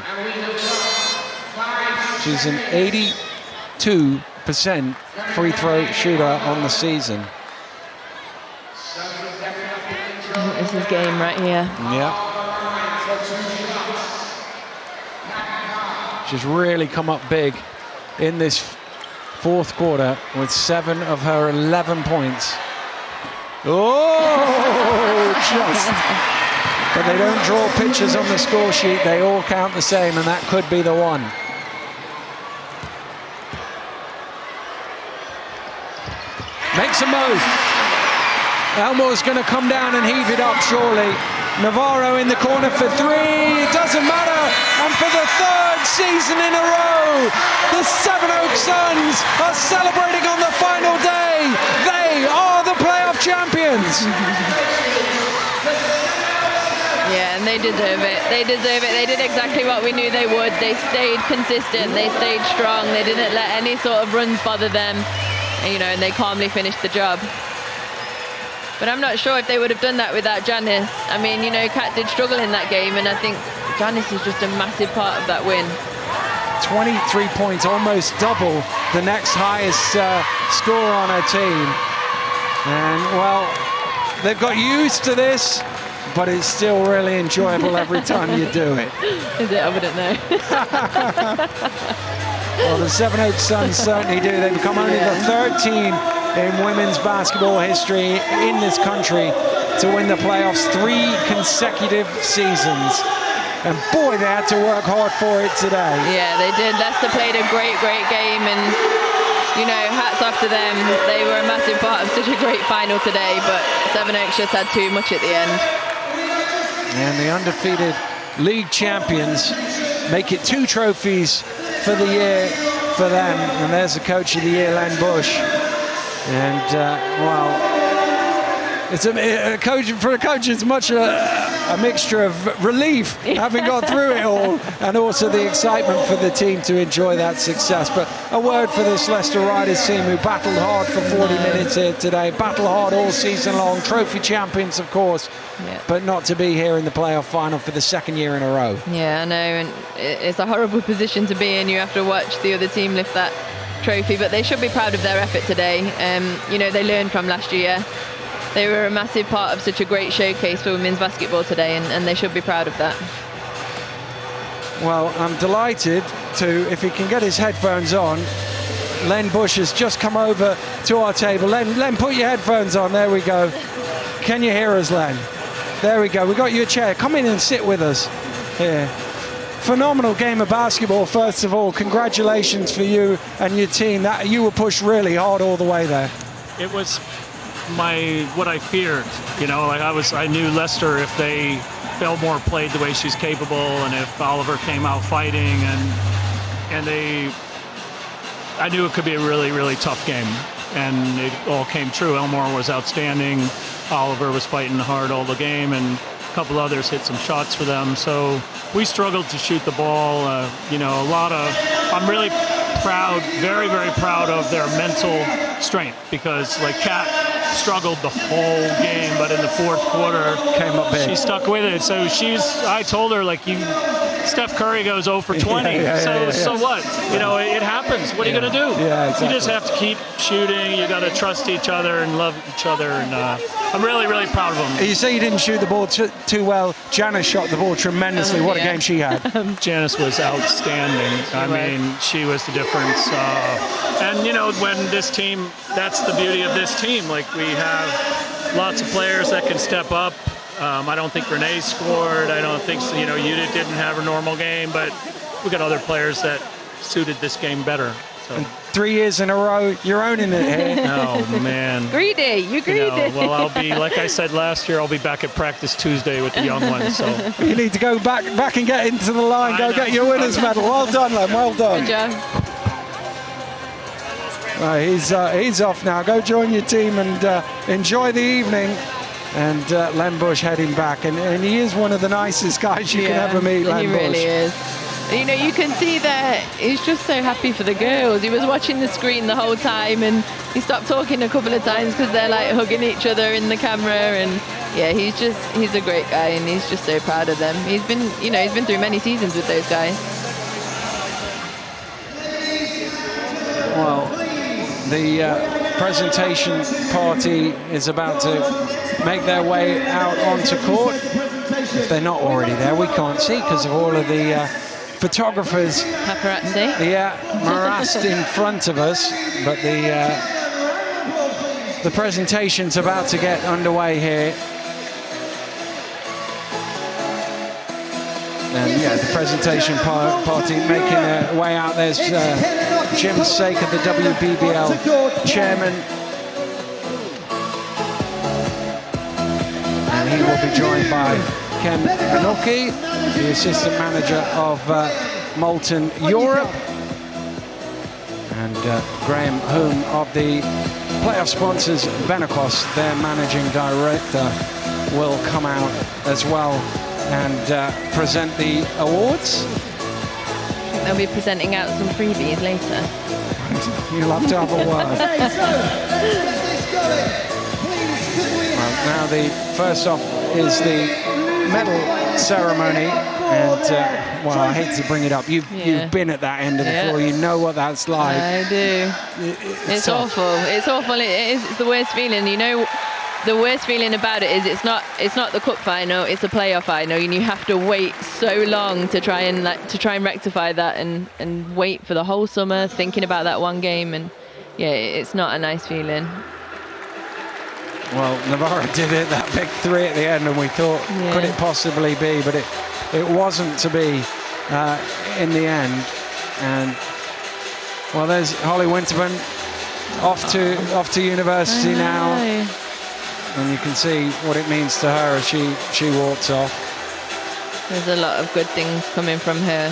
[SPEAKER 2] She's an 82% free throw shooter on the season.
[SPEAKER 4] This is game right here.
[SPEAKER 2] Yeah. She's really come up big in this 4th quarter with 7 of her 11 points. Oh, just. But they don't draw pictures on the score sheet. They all count the same, and that could be the one. Makes a move. Elmore's going to come down and heave it up, surely. Navarro in the corner for 3. It doesn't matter. And for the 3rd season in a row, the Sevenoaks Suns are celebrating on the final day. They are the playoff champions.
[SPEAKER 4] Yeah, and they deserve it. They deserve it. They did exactly what we knew they would. They stayed consistent. They stayed strong. They didn't let any sort of runs bother them. You know, and they calmly finished the job. But I'm not sure if they would have done that without Janice. I mean, you know, Kat did struggle in that game, and I think Janice is just a massive part of that win.
[SPEAKER 2] 23 points, almost double the next highest score on her team. And, well, they've got used to this, but it's still really enjoyable every time you do it.
[SPEAKER 4] Is it? I wouldn't know.
[SPEAKER 2] Well, the Sevenoaks Suns certainly do. They become only the 3rd team in women's basketball history in this country to win the playoffs 3 consecutive seasons. And boy, they had to work hard for it today.
[SPEAKER 4] Yeah, they did. Leicester played a great, great game, and, you know, hats off to them. They were a massive part of such a great final today, but Sevenoaks just had too much at the end.
[SPEAKER 2] And the undefeated league champions make it 2 trophies for the year for them. And there's the coach of the year, Len Bush. And well, it's a coach for a coach. It's much a mixture of relief having gone through it all, and also the excitement for the team to enjoy that success. But a word for this Leicester Riders team, who battled hard for 40 minutes here today, battled hard all season long, trophy champions of course, but not to be here in the playoff final for the second year in a row.
[SPEAKER 4] Yeah, I know, and it's a horrible position to be in. You have to watch the other team lift that trophy, but they should be proud of their effort today. You know, they learned from last year. They were a massive part of such a great showcase for women's basketball today, and they should be proud of that.
[SPEAKER 2] Well, I'm delighted to, if he can get his headphones on, Len Bush has just come over to our table. Len, put your headphones on. There we go. Can you hear us, Len? There we go. We got you a chair. Come in and sit with us here. Phenomenal game of basketball, first of all. Congratulations for you and your team. That you were pushed really hard all the way there.
[SPEAKER 1] It was what I feared. You know, like I knew Leicester, if they Belmore played the way she's capable, and if Oliver came out fighting, and I knew it could be a really, really tough game, and it all came true. Elmore was outstanding. Oliver was fighting hard all the game, and a couple others hit some shots for them. So we struggled to shoot the ball. You know, I'm really proud, very, very proud of their mental strength, because like Kat struggled the whole game, but in the fourth quarter
[SPEAKER 2] came up big.
[SPEAKER 1] She stuck with it. So I told her, like, Steph Curry goes 0 for 20. So what? You know, it happens. What are you going to do?
[SPEAKER 2] Yeah, exactly.
[SPEAKER 1] You just have to keep shooting. You got to trust each other and love each other. And I'm really, really proud of them.
[SPEAKER 2] You say you didn't shoot the ball too well. Janice shot the ball tremendously. What a game she had.
[SPEAKER 1] Janice was outstanding. I mean, she was the difference. And, you know, when this team, that's the beauty of this team. Like, we have lots of players that can step up. I don't think Renee scored. I don't think, you know, Judith didn't have her normal game, but we got other players that suited this game better. So.
[SPEAKER 2] And 3 years in a row, you're owning it here.
[SPEAKER 1] Oh, man.
[SPEAKER 4] Greedy. You're greedy.
[SPEAKER 1] You know, well, I'll be, like I said last year, I'll be back at practice Tuesday with the young ones. So
[SPEAKER 2] you need to go back and get into the line. Go get your winner's medal. Well done, Len. Well done.
[SPEAKER 4] Good job.
[SPEAKER 2] He's off now. Go join your team and enjoy the evening. And Len Bush heading back, and he is one of the nicest guys you can ever meet. Len Bush.
[SPEAKER 4] He really is. You know, you can see that he's just so happy for the girls. He was watching the screen the whole time, and he stopped talking a couple of times because they're like hugging each other in the camera. And yeah, he's a great guy, and he's just so proud of them. He's been through many seasons with those guys.
[SPEAKER 2] Well, the presentation party is about to make their way out onto court. If they're not already there, we can't see because of all of the photographers.
[SPEAKER 4] Paparazzi.
[SPEAKER 2] Yeah, harassed in front of us. But the presentation's about to get underway here. And yeah, the presentation party making their way out. There's Jim Saker, the WBBL chairman. And he will be joined by Ken Anoki, the assistant manager of Molten Europe. And Graham Hume of the playoff sponsors benecos, their managing director, will come out as well and present the awards.
[SPEAKER 4] They'll be presenting out some freebies later.
[SPEAKER 2] You'll have to have a word. Well, now the first off is the medal ceremony, and well, I hate to bring it up. You've been at that end of the floor. You know what that's like.
[SPEAKER 4] I do. It's awful. It's awful. It's the worst feeling. You know, the worst feeling about it is it's not the cup final. It's a playoff final, and you have to wait so long to try and rectify that, and wait for the whole summer thinking about that one game, and yeah, it's not a nice feeling.
[SPEAKER 2] Well, Navarra did it, that big three at the end, and we thought, could it possibly be? But it wasn't to be in the end. And well, there's Holly Winterman off to university now, and you can see what it means to her as she walks off.
[SPEAKER 4] There's a lot of good things coming from her.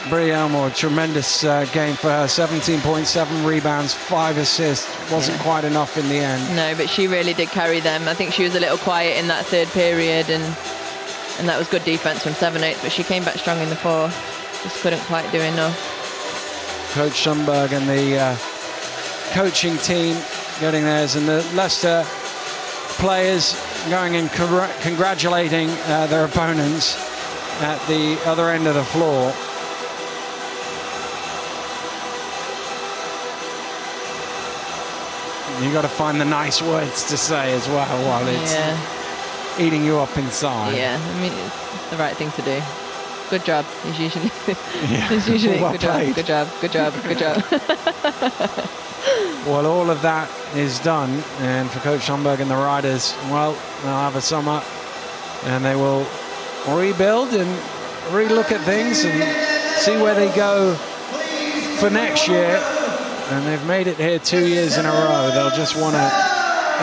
[SPEAKER 2] Brie Elmore, tremendous game for her. 17.7 rebounds, 5 assists. Wasn't quite enough in the end.
[SPEAKER 4] No, but she really did carry them. I think she was a little quiet in that third period, and And that was good defense from Sevenoaks, but she came back strong in the 4. Just couldn't quite do enough.
[SPEAKER 2] Coach Schumberg and the coaching team getting theirs, and the Leicester players going and congratulating their opponents at the other end of the floor. You got to find the nice words to say as well while it's eating you up inside.
[SPEAKER 4] Yeah, I mean, it's the right thing to do. Good job. It's usually, it's usually
[SPEAKER 2] Well
[SPEAKER 4] good
[SPEAKER 2] played.
[SPEAKER 4] job, good job, good job, good job.
[SPEAKER 2] Well, all of that is done, and for Coach Schomburg and the Riders, well, they'll have a summer, and they will rebuild and relook at things and see where they go for next year. And they've made it here 2 years in a row. They'll just want to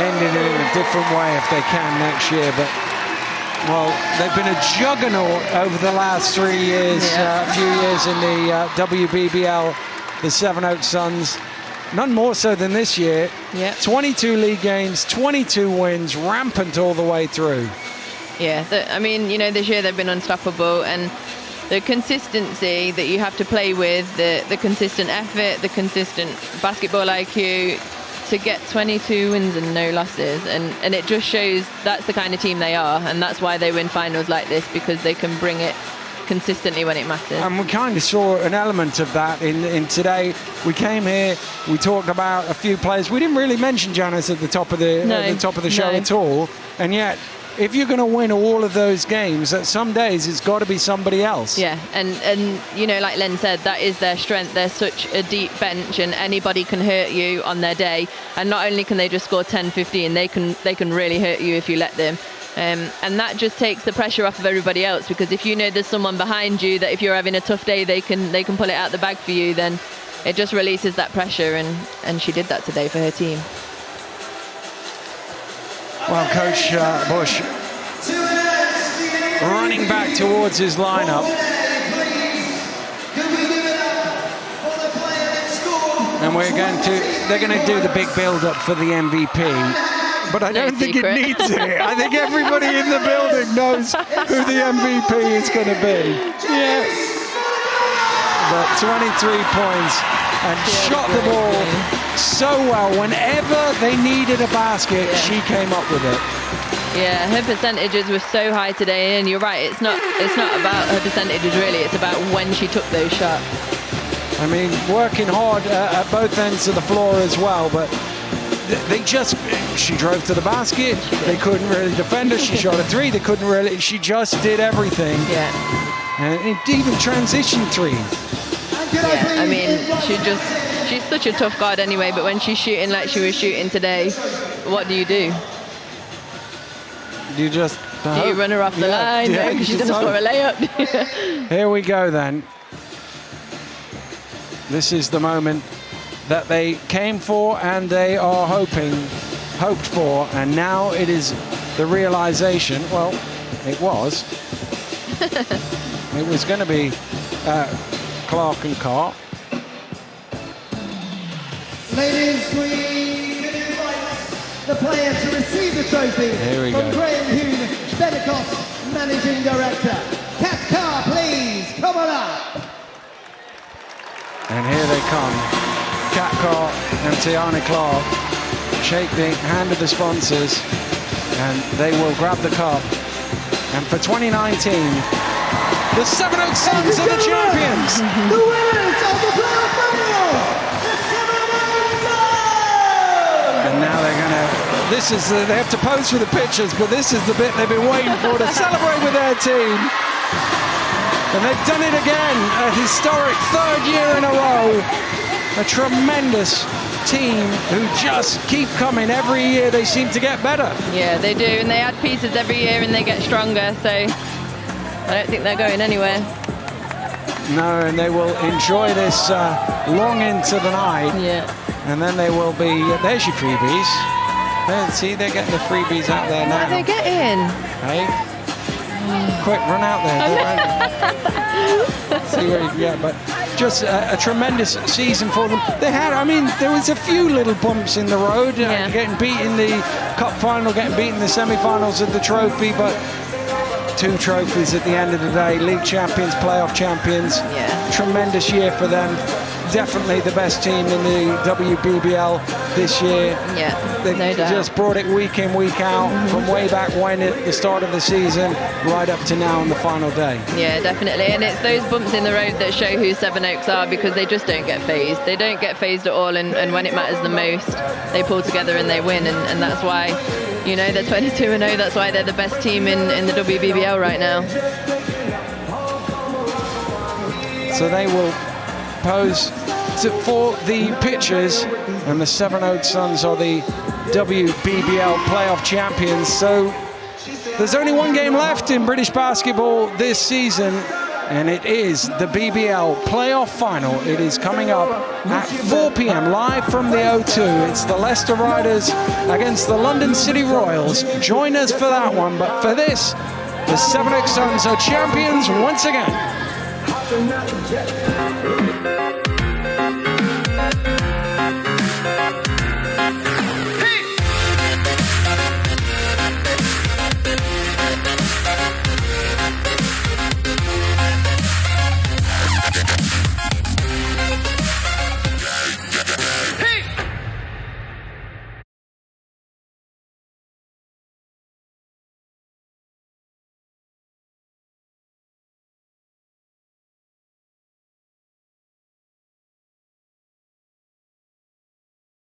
[SPEAKER 2] end it in a different way if they can next year. But, well, they've been a juggernaut over the last 3 years, a few years in the WBBL, the Sevenoaks Suns. None more so than this year. 22 league games, 22 wins, rampant all the way through.
[SPEAKER 4] Yeah, I mean, you know, this year they've been unstoppable, and the consistency that you have to play with, the consistent effort, the consistent basketball IQ to get 22 wins and no losses. And it just shows that's the kind of team they are, and that's why they win finals like this, because they can bring it consistently when it matters. And
[SPEAKER 2] we kind of saw an element of that in today. We came here, we talked about a few players. We didn't really mention Janice at the top of the show at all, and yet if you're going to win all of those games, that some days it's got to be somebody else.
[SPEAKER 4] Yeah, and you know, like Len said, that is their strength. They're such a deep bench, and anybody can hurt you on their day. And not only can they just score 10, 15, they can really hurt you if you let them. And that just takes the pressure off of everybody else, because if you know there's someone behind you that if you're having a tough day, they can pull it out the bag for you, then it just releases that pressure, and she did that today for her team.
[SPEAKER 2] Well, Coach Bush running back towards his lineup. And they're going to do the big build-up for the MVP. But I don't think it needs it. I think everybody in the building knows who the MVP is going to be. Yeah. But 23 points and shot the ball so well. Whenever they needed a basket, she came up with it.
[SPEAKER 4] Yeah, her percentages were so high today, and you're right, it's not about her percentages really, it's about when she took those shots.
[SPEAKER 2] I mean, working hard at both ends of the floor as well, but she drove to the basket, they couldn't really defend her, she shot a 3, they couldn't really, she just did everything.
[SPEAKER 4] Yeah.
[SPEAKER 2] And even transition 3.
[SPEAKER 4] Yeah, I mean, she's such a tough guard anyway, but when she's shooting like she was shooting today, what do?
[SPEAKER 2] Do you
[SPEAKER 4] run her off the line?
[SPEAKER 2] Yeah,
[SPEAKER 4] because she doesn't score a layup.
[SPEAKER 2] Here we go then. This is the moment that they came for and they are hoped for, and now it is the realization. Well, it was. It was going to be Clark and Carr.
[SPEAKER 5] Ladies, we can invite the player to receive the trophy from Graham Hume, benecos Managing Director. Kat Carr, please, come on up.
[SPEAKER 2] And here they come. Kat Carr and Tiana Clark shake the hand of the sponsors, and they will grab the cup. And for 2019, the Sevenoaks Suns are the champions.
[SPEAKER 5] The winners of the Play-Off Final, the Sevenoaks Suns!
[SPEAKER 2] And now they're going to, they have to pose for the pictures, but this is the bit they've been waiting for to celebrate with their team. And they've done it again, a historic 3rd year in a row. A tremendous team who just keep coming. Every year they seem to get better.
[SPEAKER 4] Yeah, they do, and they add pieces every year and they get stronger, so I don't think they're going anywhere.
[SPEAKER 2] No, and they will enjoy this long into the night.
[SPEAKER 4] Yeah.
[SPEAKER 2] And then they will be, there's your freebies. There, see, they're getting the freebies out there now.
[SPEAKER 4] What are they getting?
[SPEAKER 2] Hey? Quick, run out there. See where you can get, but just a tremendous season for them. They had, I mean, there was a few little bumps in the road, getting beat in the cup final, getting beat in the semi-finals of the trophy, but 2 trophies at the end of the day. League champions, playoff champions.
[SPEAKER 4] Yeah.
[SPEAKER 2] Tremendous year for them. Definitely the best team in the WBBL this year.
[SPEAKER 4] Yeah,
[SPEAKER 2] They
[SPEAKER 4] no doubt.
[SPEAKER 2] just brought it week in, week out, from way back when at the start of the season, right up to now on the final day.
[SPEAKER 4] Yeah, definitely. And it's those bumps in the road that show who Sevenoaks are, because they just don't get phased. They don't get phased at all, and when it matters the most, they pull together and they win. And that's why, you know, they're 22-0. That's why they're the best team in the WBBL right now.
[SPEAKER 2] So they will pose for the pitchers, and the Sevenoaks Suns are the WBBL Play-Off champions. So there's only one game left in British basketball this season, and it is the BBL Play-Off Final. It is coming up at 4 p.m. live from the O2. It's the Leicester Riders against the London City Royals. Join us for that one, but for this, the Sevenoaks Suns are champions once again.